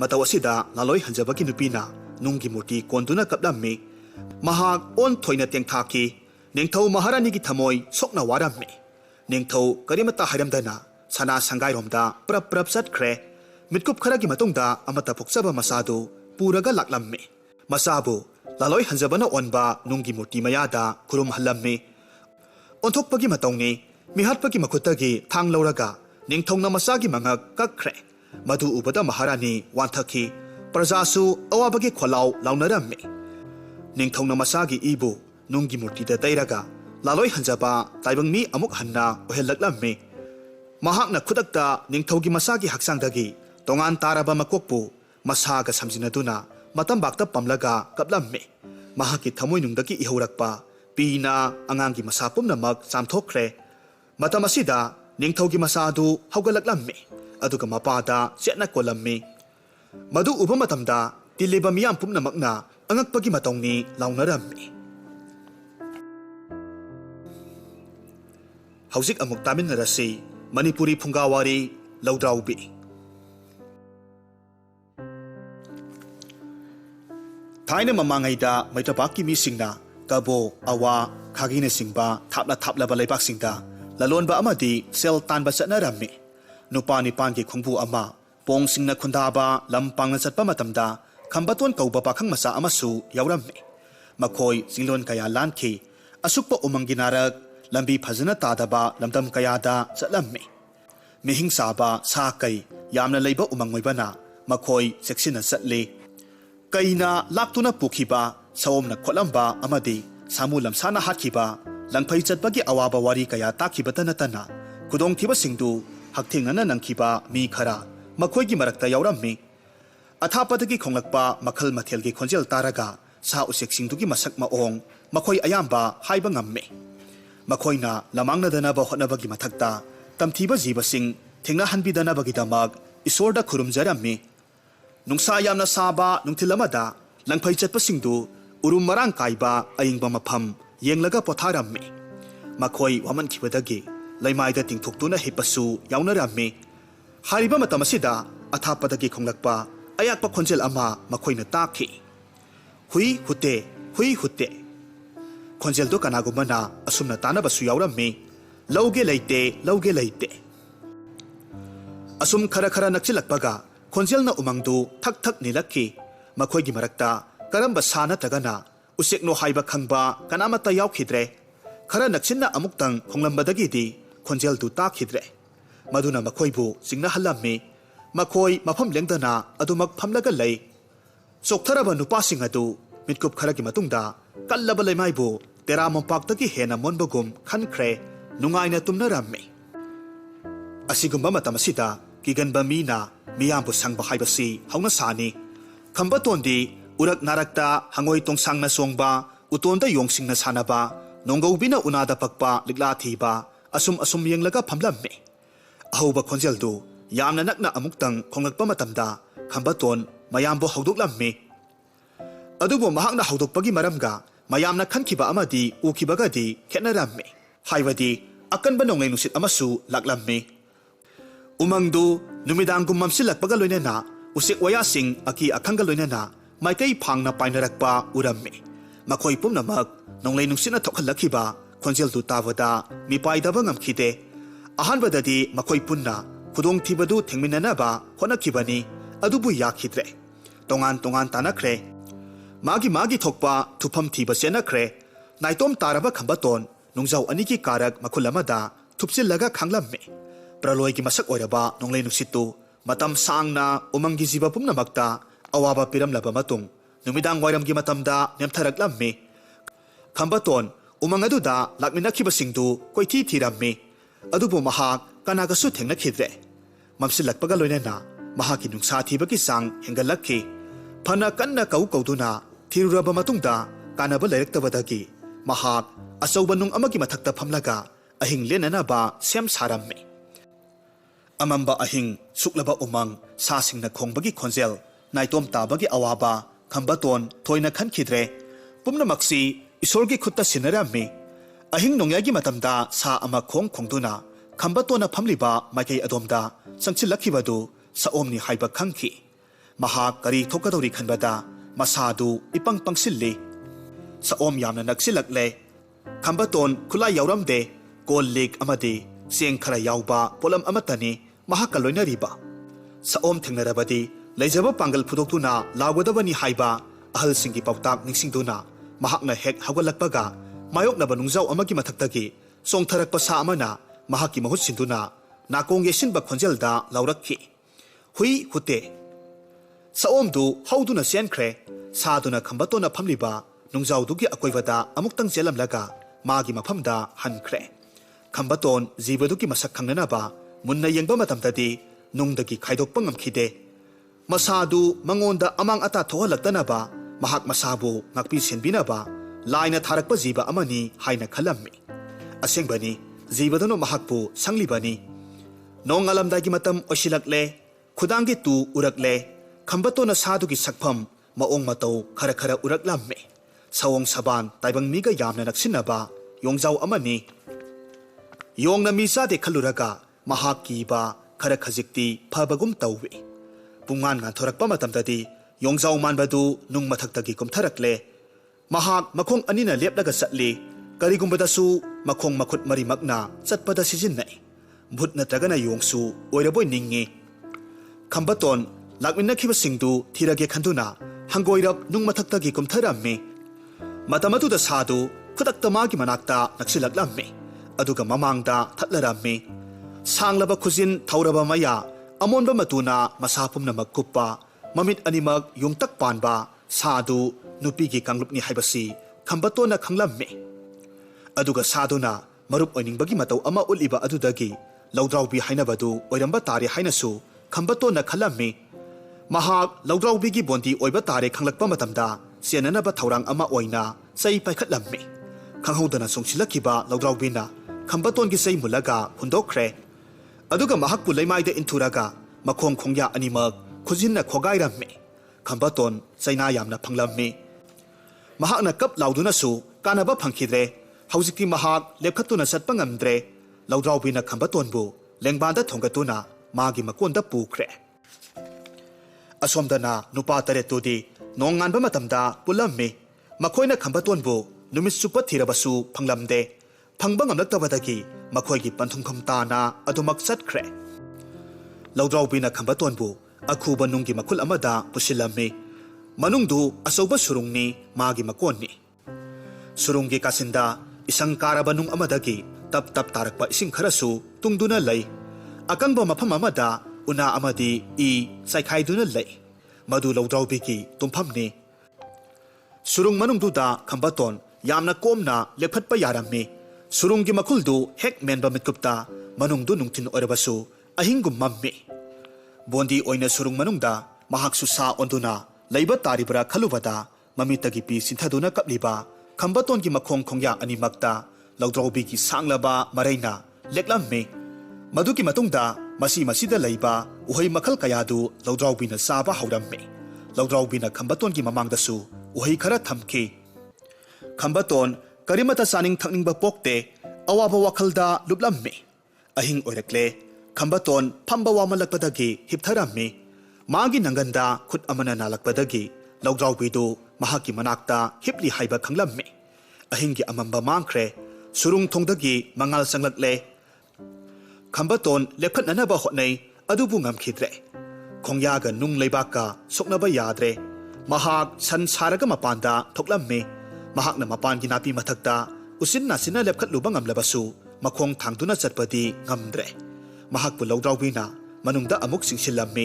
ꯃꯇꯧ ꯑꯁꯤꯗ ꯂꯥꯂꯣꯏ ꯍꯟꯖꯕꯒꯤ ꯅꯨꯄꯤꯅ ꯅꯨꯡꯒꯤ ꯃꯨꯔꯇꯤ ꯀꯣꯟꯗꯨꯅ ꯀꯞꯂꯝꯃꯤ ꯃꯍꯥꯛ ꯑꯣꯟ ꯊꯣꯏꯅ ꯇꯦꯡꯊꯥꯈꯤ ꯅꯤꯡꯊꯧ ꯃꯍꯥꯔꯥꯅꯤꯒꯤ ꯊꯃꯣꯏ ꯁꯣꯛꯅ ꯋꯥꯔꯝꯃꯤ ꯅꯤꯡꯊꯧ ꯀꯔꯤꯃꯠꯇ ꯍꯥꯏꯔꯝꯗꯅ ꯁꯅꯥ ꯁꯪꯒꯥꯏꯔꯣꯝꯗ ꯄ꯭ꯔꯞ ꯆꯠꯈ꯭ꯔꯦ ꯃꯤꯠꯀꯨꯞ ꯈꯔꯒꯤ ꯃꯇꯨꯡꯗ ꯑꯃꯠꯇ ꯄꯣꯛꯆꯕ ꯃꯆꯥꯗꯨ ꯄꯨꯔꯒ ꯂꯥꯛꯂꯝꯃꯤ ꯃꯆꯥꯕꯨ ꯂꯥꯂꯣꯏ ꯍꯟꯖꯕꯅ ꯑꯣꯟꯕ ꯅꯨꯡꯒꯤ ꯃꯨꯔꯇꯤ ꯃꯌꯥꯗ ꯈꯨꯔꯨꯝꯍꯜꯂꯝꯃꯤ ꯑꯣꯟꯊꯣꯛꯄꯒꯤ ꯃꯇꯧꯅꯤ ꯃꯤꯍꯥꯠꯄꯒꯤ ꯃꯈꯨꯠꯇꯒꯤ ꯊꯥꯡ ꯂꯧꯔꯒ ꯅꯤꯡꯊꯧꯅ ꯃꯆꯥꯒꯤ ꯃꯉꯛ ꯀꯛꯈ꯭ꯔꯦ ꯃꯗꯨ ꯎꯕꯗ ꯃꯍꯥꯔꯥꯅꯤ ꯋꯥꯟꯊꯈꯤ ꯄ꯭ꯔꯖꯥꯁꯨ ꯑꯋꯥꯕꯒꯤ ꯈꯣꯜꯂꯥꯎ ꯂꯥꯎꯅꯔꯝꯃꯤ ꯅꯤꯡꯊꯧꯅ ꯃꯆꯥꯒꯤ ꯏꯕꯨ ꯅꯨꯡꯒꯤ ꯃꯨꯔꯇꯤꯗ ꯇꯩꯔꯒ ꯂꯥꯂꯣꯏ ꯍꯟꯖꯕ ꯇꯥꯏꯕꯪ ꯃꯤ ꯑꯃꯨꯛ ꯍꯟꯅ ꯑꯣꯏꯍꯜꯂꯛꯂꯝꯃꯤ ꯃꯍꯥꯛꯅ ꯈꯨꯗꯛꯇ ꯅꯤꯡꯊꯧꯒꯤ ꯃꯆꯥꯒꯤ ꯍꯛꯆꯥꯡꯗꯒꯤ ꯇꯣꯉꯥꯟ ꯇꯥꯔꯕ ꯃꯀꯣꯛꯄꯨ ꯃꯁꯥꯒ ꯁꯝꯖꯤꯟꯅꯗꯨꯅ ꯃꯇꯝꯕꯥꯛꯇ ꯄꯝꯂꯒ ꯀꯞꯂꯝꯃꯤ ꯃꯍꯥꯛꯀꯤ ꯊꯃꯣꯏꯅꯨꯡꯗꯒꯤ ꯏꯍꯧꯔꯛꯄ ꯄꯤꯅ ꯑꯉꯥꯡꯒꯤ ꯃꯁꯥ ꯄꯨꯝꯅꯃꯛ ꯆꯥꯝꯊꯣꯛꯈ꯭ꯔꯦ ꯃꯇꯝ ꯑꯁꯤꯗ ꯅꯤꯡꯊꯧꯒꯤ ꯃꯆꯥ ꯑꯗꯨ ꯍꯧꯒꯠꯂꯛꯂꯝꯃꯤ ꯑꯗꯨꯒ ꯃꯄꯥꯗ ꯆꯦꯠꯅ ꯀꯣꯜꯂꯝꯃꯤ ꯃꯗꯨ ꯎꯕ ꯃꯇꯝꯗ ꯇꯤꯜꯂꯤꯕ ꯃꯤꯌꯥꯝ ꯄꯨꯝꯅꯃꯛꯅ ꯑꯉꯛꯄꯒꯤ ꯃꯇꯧꯅꯤ ꯂꯥꯎꯅꯔꯝꯃꯤ ꯍꯧꯖꯤꯛ ꯑꯃꯨꯛ ꯇꯥꯃꯤꯟꯅꯔꯁꯤ ꯃꯅꯤꯄꯨꯔꯤ ꯐꯨꯡꯒꯥꯋꯥꯔꯤ ꯂꯧꯗ꯭ꯔꯥꯎꯕꯤ ꯊꯥꯏꯅ ꯃꯃꯥꯡꯉꯩꯗ ꯃꯩꯇ꯭ꯔꯄꯥꯛꯀꯤ ꯃꯤꯁꯤꯡꯅ ꯀꯕꯣ ꯑꯋꯥ ꯈꯥꯒꯤꯅꯆꯤꯡꯕ ꯊꯥꯞꯂꯕ ꯂꯩꯕꯥꯛꯁꯤꯡꯗ ꯂꯂꯣꯟꯕ ꯑꯃꯗꯤ ꯁꯦꯜ ꯇꯥꯟꯕ ꯆꯠꯅꯔꯝꯃꯤ ꯅꯨꯄꯥ ꯅꯤꯄꯥꯟꯒꯤ ꯈꯣꯡꯕꯨ ꯑꯃ ꯄꯣꯡꯁꯤꯡꯅ ꯈꯨꯟꯗꯥꯕ ꯂꯝ ꯄꯥꯡꯅ ꯆꯠꯄ ꯃꯇꯝꯗ ꯈꯝꯕꯇꯣꯟ ꯀꯧꯕ ꯄꯥꯈꯪ ꯃꯆꯥ ꯑꯃꯁꯨ ꯌꯥꯎꯔꯝꯃꯤ ꯃꯈꯣꯏ ꯆꯤꯡꯂꯣꯟ ꯀꯌꯥ ꯂꯥꯟꯈꯤ ꯑꯁꯨꯛꯄ ꯎꯃꯪꯒꯤ ꯅꯥꯔꯛ ꯂꯝꯕꯤ ꯐꯖꯅ ꯇꯥꯗꯕ ꯂꯝꯗꯝ ꯀꯌꯥꯗ ꯆꯠꯂꯝꯃꯤ ꯃꯤꯍꯤꯡ ꯆꯥꯕ ꯁꯥ ꯀꯩ ꯌꯥꯝꯅ ꯂꯩꯕ ꯎꯃꯪ ꯑꯣꯏꯕꯅ ꯃꯈꯣꯏ ꯆꯦꯛꯁꯤꯟꯅ ꯆꯠꯂꯤ ꯀꯩꯅ ꯂꯥꯛꯇꯨꯅ ꯄꯨꯈꯤꯕ ꯁꯑꯣꯝꯅ ꯈꯣꯠꯂꯝꯕ ꯑꯃꯗꯤ ꯁꯥꯃꯨ ꯂꯝꯁꯥꯅ ꯍꯥꯠꯈꯤꯕ ꯂꯪꯐꯩ ꯆꯠꯄꯒꯤ ꯑꯋꯥꯕ ꯋꯥꯔꯤ ꯀꯌꯥ ꯇꯥꯈꯤꯕꯇ ꯅꯠꯇꯅ ꯈꯨꯗꯣꯡꯊꯤꯕꯁꯤꯡꯗꯨ ꯍꯛꯊꯦꯡꯅꯅ ꯅꯪꯈꯤꯕ ꯃꯤ ꯈꯔ ꯃꯈꯣꯏꯒꯤ ꯃꯔꯛꯇ ꯌꯥꯎꯔꯝꯃꯤ ꯑꯊꯥꯞꯄꯗꯒꯤ ꯈꯣꯡꯂꯛꯄ ꯃꯈꯜ ꯃꯊꯦꯜꯒꯤ ꯈꯣꯟꯖꯦꯜ ꯇꯥꯔꯒ ꯁꯥ ꯎꯆꯦꯛꯁꯤꯡꯗꯨꯒꯤ ꯃꯁꯛ ꯃꯑꯣꯡ ꯃꯈꯣꯏ ꯑꯌꯥꯝꯕ ꯍꯥꯏꯕ ꯉꯝꯃꯤ ꯃꯈꯣꯏꯅ ꯂꯃꯥꯡꯅꯗꯅꯕ ꯍꯣꯠꯅꯕꯒꯤ ꯃꯊꯛꯇ tamthiba jibasing thengnahanbidanabagidamag isorda khurumjarami nungsa yamna saba nungthilamada langphai chatpasingdu urum marang kaiba ayingba mapham yenglaga potharami makhoi waman khibadagi laimaida tingthoktuna hipasu yaunarami hariba matamasida athapadagi khonglakpa ayakpa khonjel ama makhoina takhi hui hutte khonjel do kanagumana asumna tanabasu yaurami lauge leite asum khara nakchilakpaga khonjelna umangdu thak nilakhi makhoigi marakta karamba sana tagana usekno haiba khangba kanamata yaukhidre khara nakchinna amuktang khonglambadagi di khonjel du takhidre maduna makhoibu singna hallammi makhoi mafam lengdana adumak phamlaga lei soktaraba nupasing adu mitkup kharagi matungda kallaba leimaibu tera mompaktagi hena monbagum khankhre nungaina tumnarammi asigumba matamasida kiganba mina miyambu sangba haibasi hauna sani khamba tondi urak narakta hangoi tongsangna songba utonda yongsingna sanaba nongaubina unada pakpa ligla thiba asum yenglaga phamlamme ahoba khonjeldu yamna nakna amuktang khonglakpa matamda khamba ton mayambu hawdoklammi adubo mahakna hawdokpagi maramga mayamna khankhiba amadi ukibagadi khenaramme haibadi akanba nonglai nusit amasu laklammi umangdu numidangum mamsilakpaga loinena usik wayasing aki akhanga loinena maikai phangna painarakpa urammi makhoi pumnamak nonglai nungsina thokhalakhiba khonjeldu tawada mipaidaba ngamkhide ahanbadadi makhoi punna khudong thibadu thengminanaba honakhibani adubu yakhidre tongan tanakhre magi thokpa thupam thiba senakhre naitom taraba khambaton nungjau aniki karak makhulamada thupsillaga khanglamme praloi ki masak oiraba nonglai nusitu matam sangna umangi jiba pumnamakta awaba piramlaba matung numidang wairam gi matamda nemtharaklammi khambaton umangaduda lakminakibasingdu koithi thirammi adubu mahak kanagasu thengnakhidre mamsilakpaga loinena mahaki nungsa thibaki sang hengalakhi phana kanna kauduna thiruraba matungda kanaba leiraktabadagi mahak achauba nung amagi mathakta phamlaga ahing lenanaba sem sarammi amamba ahing suklaba umang sasingna khongbagi khonjel naitom tabagi awaba khambaton thoina khankhidre pumnamaksi isorgi khutta sinarammi ahing nongyagi matamda sa ama khongduna khambatona phamliba maikai adomda sangchilakhibadu saomni haiba khangki maha kari thokadori khanbada masadu ipang pangsilli saom yamna naksilakle khambaton khulai yauramde kollik amadi seng khara yauba polam amatani maha kaloinariba saom thengnarabadi leijaba pangal phudoktuna lawgadabani haiba ahal singi pautak ningsingduna mahakna hek hagalakpaga mayoknaba nungjau amagi mathaktagi songtharakpa sa amana mahaki mahut sinduna nakong yesinba khonjelda laurakhi hui hutte saomdu hauduna senkhre saduna khambatona phamliba nungjaudugi akoibada amuktang chelamlaga magi maphamda hankhre khambaton jibaduki masak khangnanaba munna yengba matamdadi nungdagi khaidokpa ngamkhide masadu mangonda amang ata thohalaktanaba mahak masabu ngakpi senbinaba laina tharakpa jiba amani haina khalammi asengbani jibadano mahakpu sanglibani nongalamdagi matam osilakle khudangi tu urakle khambatona sadugi sakpham maong matau khara uraklamme sawong saban taibang miga yamna naksinaba yongjau amani yongna misa de khaluraga mahaki ba khara khajikti phabagum tauwi pungan nga thorakpa matamdadi yongjau manbadu nung mathaktagi kumtharakle mahak makhong anina leplaga satli karigumbadasu makhong makhut marimakna chatpada sijinnai bhut natragana yongsu oiraboi ningi khambaton lakminakibasingdu thirage khanduna hangoirap nung mathaktagi kumtharammi matamatuda sadu khudakta magi manakta naksilaklammi aduga mamangda thatlarammi sanglaba khujin thauraba maya amonba matuna masapumna makkuppa mamit animak yungtak panba sadu nupigi kanglupni haibasi khambatona khanglammi aduga saduna marup oiningbagi matau ama uliba adudagi laudraubi hainabadu oiramba tare hainasu khambatona khalammi mahak laudraubigi bondi oiba tare khanglakpa matamda senanaba thaurang ama oina sei paikhatlammi khanghodana songsilakiba laudraubina khambatongi sei mulaga hundokre अदुगा महाकु लेमाइदा इंथुरागा मखोंग खोंग्या अनिमक खुजिन्ना खोगाइरम्मे खंबातोन चैना यामना फंगलम्मे महाकना कप लाउदुनासु कानाबा फंखिद्रे हौजिक्ति महाक लेपखतुना चटपा ngamद्रे लौद्राउबीना खंबातोनबु लेंगबांदा थोंगतुना मागी मकोंदा पुख्रे असोमदना नुपा तरेतुदी नोंगानबा मतमदा पुलम्मे मखोइना खंबातोनबु नुमित सुपा थिरबसु फंगलम्दे फंगबा ngamlaktabadagi मखोइगी पंथुंखम ताना अदुमक चटख्रे लौद्राउबीना खंबातोनबु अखुबा नुंगी मखुल अमदा पुसिलम्मे मनुंगदु असौबा सुरुंगनी मागी मकोननी सुरुंगी कासिंदा इसंग कारबा नुंग अमदगी तप तप तारकपा इसिंग खरसु तुंगदुना लई अकंबा मफम अमदा उना अमदी ई साइखाइदुना लई मदु लौद्राउबीगी तुम्फमनी सुरुंग मनुंगदुदा खंबातोन यामना कोमना लेफटपा यारम्मे सुरुंगी मखुलदु हेक मेनबा मितकुप्ता मनुंगदु नुंगथिन ओरबसु अहिंगुम मम्मे बोंदी ओइना सुरुंग मनुंगदा महाकसु सा ओंदुना लैबा तारिबरा खलुबदा ममितगी पी सिंथदुना कपलिबा खंबातोनगी मखोंग खोंग्या अनिमक्ता लौद्राउबीगी सांगलबा मरैना लेक्लम्मे मदुकी मतुंगदा मसीदा लैबा उहै मखल कयादु लौद्राउबीना साबा हौरम्मे लौद्राउबीना खंबातोनगी ममांगदसु उहै खरा थमखि खंबातोन करिमता चानिंग थकनिंगबा पोक्ते अवाबा वाखलदा लुपलम्मे अहिंग ओइरक्ले खंबातोन फंबा वामलकपदगी हिपथरम्मे मागी नंगंदा खुद अमना नालकपदगी लौद्राउबीदु महाकी मनाक्ता हिपली हाइबा खंगलम्मे अहिंगी अमंबा मांख्रे सुरुंग थोंदगी मंगाल संगलक्ले खंबातोन लेपखतनबा होटनै अदुबु ngamkhidre खोंग्यागा नुंग लेबाका सोकनबा याद्रे महाक सन सारगा मपानदा थोकलम्मे महाकना मपानगी नापी मथक्ता उसिन्ना सिन्ना लेपखतलुबा ngamlabasु मखोंग थांगदुना चटपदी ngamdre महाकपु लौद्राउबीना मनुंगदा अमुक सिंसिलम्मे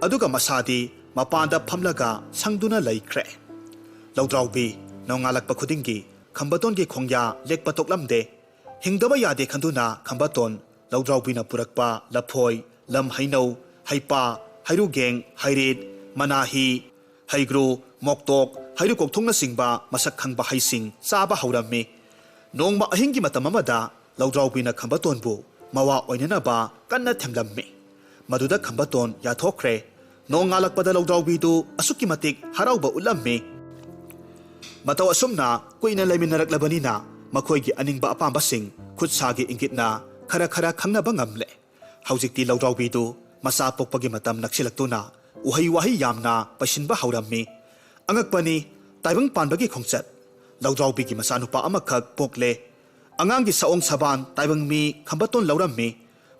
अदुगा मसादी मपानदा फमलगा संगदुना लैख्रे लौद्राउबी नौंगालकपा खुदिंगी खंबातोनगी खोंग्या लेकपा तोकलम्दे हिंगदबा यादे खंदुना खंबातोन लौद्राउबीना पुरकपा लफोय लम हैनौ हैपा हैरुगेंग हैरित मनाही हैग्रो मोक्तोक हैरुकोकथोंना सिंगबा मसक खंगबा हैसिंग चाबा हौरम्मे नोंगमा अहिंगी मतम अमदा लौद्राउबीना खंबातोनबु मवा ओइननबा कन्ना थेमलम्मे मदुदा खंबातोन याथोख्रे नोंगालकपदा लौद्राउबीदु असुक्की मतिक हराउबा उलम्मे मतौ असुमना कुइना लैमिनरक्लबनिना मखोइगी अनिंगबा अपामबासिंग खुदसागी इंगितना खरा खरा खंगनबा ngamle हौजिक्ति लौद्राउबीदु मसा पोकपगी मतम नक्सिलक्तुना उहै वाहै यामना पसिनबा हौरम्मे अंगकपनी ताइबंग पानबगी खोंगचत लौद्राउबीगी मसानुपा अमखक पोकले अंगांगी साओंग साबान ताइबंग मी खंबातोन लौरम्मे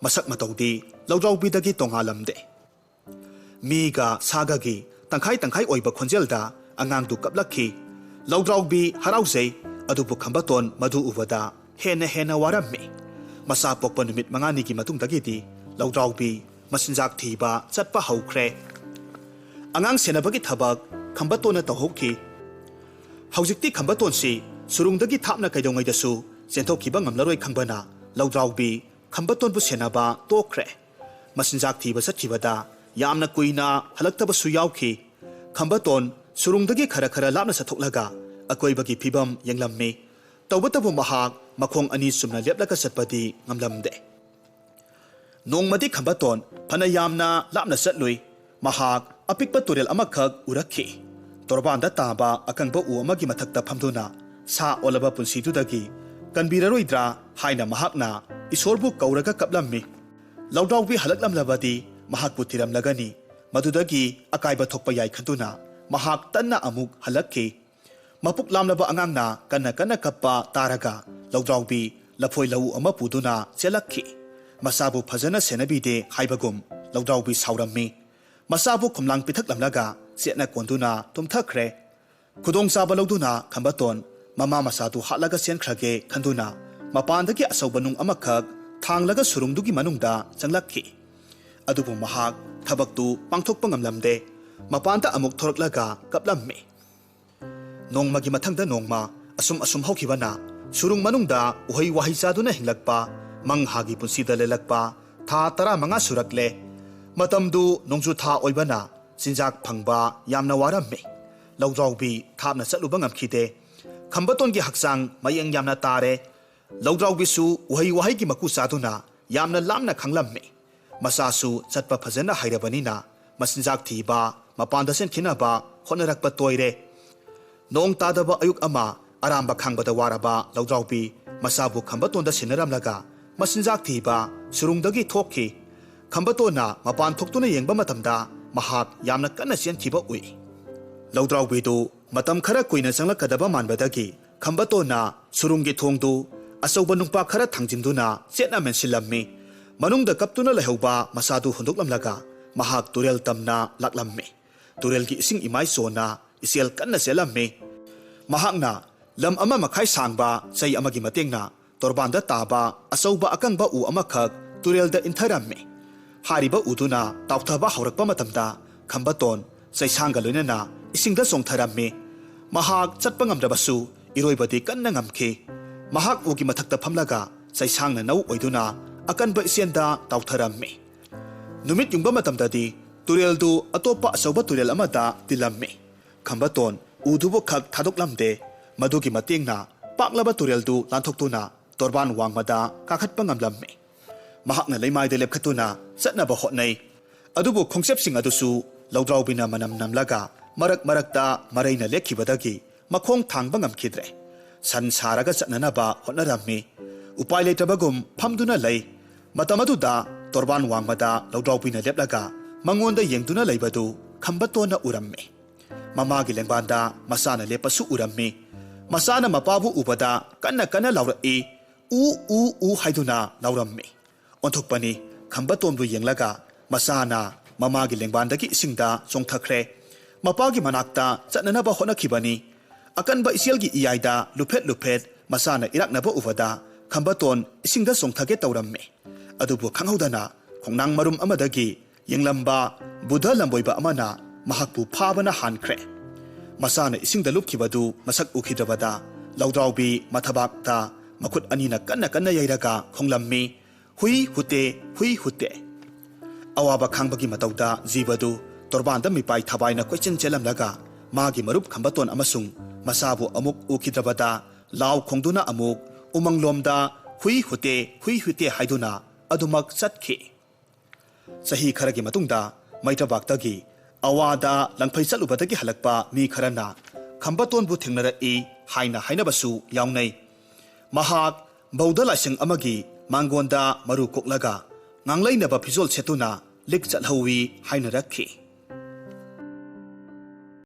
मसक मतौदी लौद्राउबीदगी तोंगालमदे मीगा सागागी तंखाई तंखाई ओइबा खोंजेलदा अंगांगदु कपलखी लौद्राउबी हराउजै अदुबु खंबातोन मधु उबदा हेना हेना वारम्मे मसा पोकपा नुमित मंगानीगी मतुंगदगीदी लौद्राउबी मसिनजाक थीबा चटपा हौख्रे अंगांग सेनबगी थबक खंबातोना तौहोखी हौजिक्ति खंबातोनसी सुरुंगदगी थापना कैदोंगैदसु चेंथोखिबा ngamlaroi खंबना लौद्राउबी खंबातोनबु सेनबा तोख्रे मसिनजाक थीबा चटखिबदा यामना कुइना हलक्तबसु यावखी खंबातोन सुरुंगदगी खरा खरा लापना सथोक्लगा अकोइबगी फिबम यंगलम्मे तौबतबु महाक मखोंग अनि सुमना लेपलगा चटपदी ngamlamde नोंगमदी खंबातोन फना यामना लापना चटलुई महाक अपिकपा तुरेल अमखक उरखी तोरबांदा ताबा अकंबा उ अमगी मथक्ता फमदुना सा ओलबा पुंसीदुदगी कनबीररोइद्रा हाइना महाकना ईश्वरबु कौरगा कपलम्मे लौद्राउबी हलकलमलबदी महाकपु थिरमलगनी मदुदगी अकाइबा थोकपा याइ खंदुना महाक तन्ना अमुक हलक्की मपुक लामलबा अंगांगना कन्ना कन्ना कप्पा तारगा लौद्राउबी लफोय लौ अमा पुदुना चेलक्खी मसाबु फजना सेनबीदे हाइबगुम लौद्राउबी सावरम्मी मसाबु खुमलांग पिथकलमलगा सेना कोंदुना तुमथख्रे खुदोंग चाबा लौदुना खंबातोन ममा मसादु हालगा सेनख्रगे खंदुना मपानदगी असौबनुंग अमखक थांगलगा सुरुंगदुगी मनुंगदा चंगलक्खी अदुबु महाक थबक्तु पांगथोकपा ngamlamde मपानदा अमुक थोरकलगा कपलम्मे नोंगमगी मथंगदा नोंगमा असुम असुम हौखिबना सुरुंग मनुंगदा उहै वाहै चादुना हिंगलक्पा मंगहागी पुंसीदा लेलक्पा था 15 सुरक्ले मतमदु नोंजु था ओइबना चिंजाक फंगबा यामना वारम्मे लौद्राउबी थापना चटलुबा ngamkhide खंबातोनगी हक्सांग मयंग यामना तारे लौद्राउबीसु उहै वाहैगी मकु चादुना यामना लामना खंगलम्मे मसासु चटपा फजना हैरबनिना मसिंजाक थीबा मपानदा सेनखिनबा होनरकपा तोइरे नोंग तादबा अयुक अमा अरामबा खांबदा वारबा लौद्राउबी मसाबु खंबतोंदा सिनरमलगा मसिंजाक थीबा सुरुंगदगी थोखी खंबतोना मपान थोक्तुना येंगबा मतमदा महाक यामना कन्ना चेनखिबा उइ लौद्राउबीदु मतम खरा कुइना चंगलकदबा मानबदगी खंबतोना सुरुंगी थोंगदु अचौबा नुंपा खरा थांजिंदुना चेतना मेनसिलम्मी मनुंगदा कप्तुना लैहौबा मसादु हुंदुकलमलगा महाक तुरेल तमना लाकलम्मी तुरेलगी इसिंग इमाई सोना इसेल कन्ना सेलम्मी महाकना लम अमा मखाई सांगबा चै अमगी मतेंगना तोरबानदा ताबा अचौबा अकंगबा उ अमखक तुरेलदा इंथरम्मी हारिबा उदुना ताउथबा हौरकपा मतमदा खंबतोन चैसांगा लोइनना इसिंगदा चोंथरम्मी महाक चटपा ngamdabasु इरोइबदी कन्ना ngamखि महाक उगी मथक्ता फमलगा चैसांगना नौ ओइदुना अकनबा इसेंदा ताउथरम्मी नुमित युंगबा मतमददी तुरेलदु अतोपा अचौबा तुरेल अमदा तिलम्मी खंबतोन उदुबो खक थादोकलमदे मधुगी मतेंगना पाकलबा तुरेलदु लांथोक्तुना तोरबान वांगमदा काखतपा ngamlammi महाकना लैमाइदे लेपखतुना चटनबा होटनै अदुबु खोंसेपसिंग अदुसु लौद्राउबिना मनम नमलगा मरक मरकता मरैना लेखिबदगी मखोंग थांगबा ngamखिद्रे सन सारगा चटननबा होटनरम्मी उपाय लेटबगुम फमदुना लै मतमदुदा तोरबान वांगमदा लौद्राउबिना लेपलगा मंगोंदा येंगदुना लैबदु खंबतोना उरम्मी ममागी लेंबांदा मसाना लेपसु उरम्मी मसाना मपाबु उबदा कन्ना कन्ना लाउरई उ हाइदुना लाउरम्मी ओंथोकपनी खंबतोंबु येंगलगा मसाना ममागी लेंबांदगी इसिंगदा चोंथखरे मपागी मनाक्ता चटननबा होनखिबनी अकनबा इसेलगी इयाइदा लुफेट लुफेट मसाना इराकनबा उबदा खंबतोन इसिंगदा चोंथगे तौरम्मी अदुबु खंगहौदना खोंनांग मरुम अमदगी येंगलंबा बुद्ध लंबोइबा अमना महाकपु फाबना हानख्रे मसाना इसिंगदा लुपखिबदु मसक उखिद्रबदा लौद्राउबी मथबाक्ता मखुत अनिना कन्ना कन्ना यैरगा खोंगलम्मी हुई हुते अवाबा खांबगी मतौदा जीबदु तोरबानदा मिपाई थबाइना क्वेश्चन चेलमलगा मागी मरुप खंबतोन अमसुंग मसाबु अमुक उखिद्रबदा लाव खोंदुना अमुक उमंगलोमदा हुई हुते हाइदुना अदुमक चटखि सही खरगी मतुंगदा मैत्रबाक्तगी अवादा लंफै चलुबदगी हलकपा मी खरना खंबतोनबु थिंगनरई हाइना हाइनबसु याउनै महाक बौद्ध लाइसिंग अमगी मांगोंदा मरु कोकलगा nganglai na ba phizol chetuna lik chalhowi haina rakhi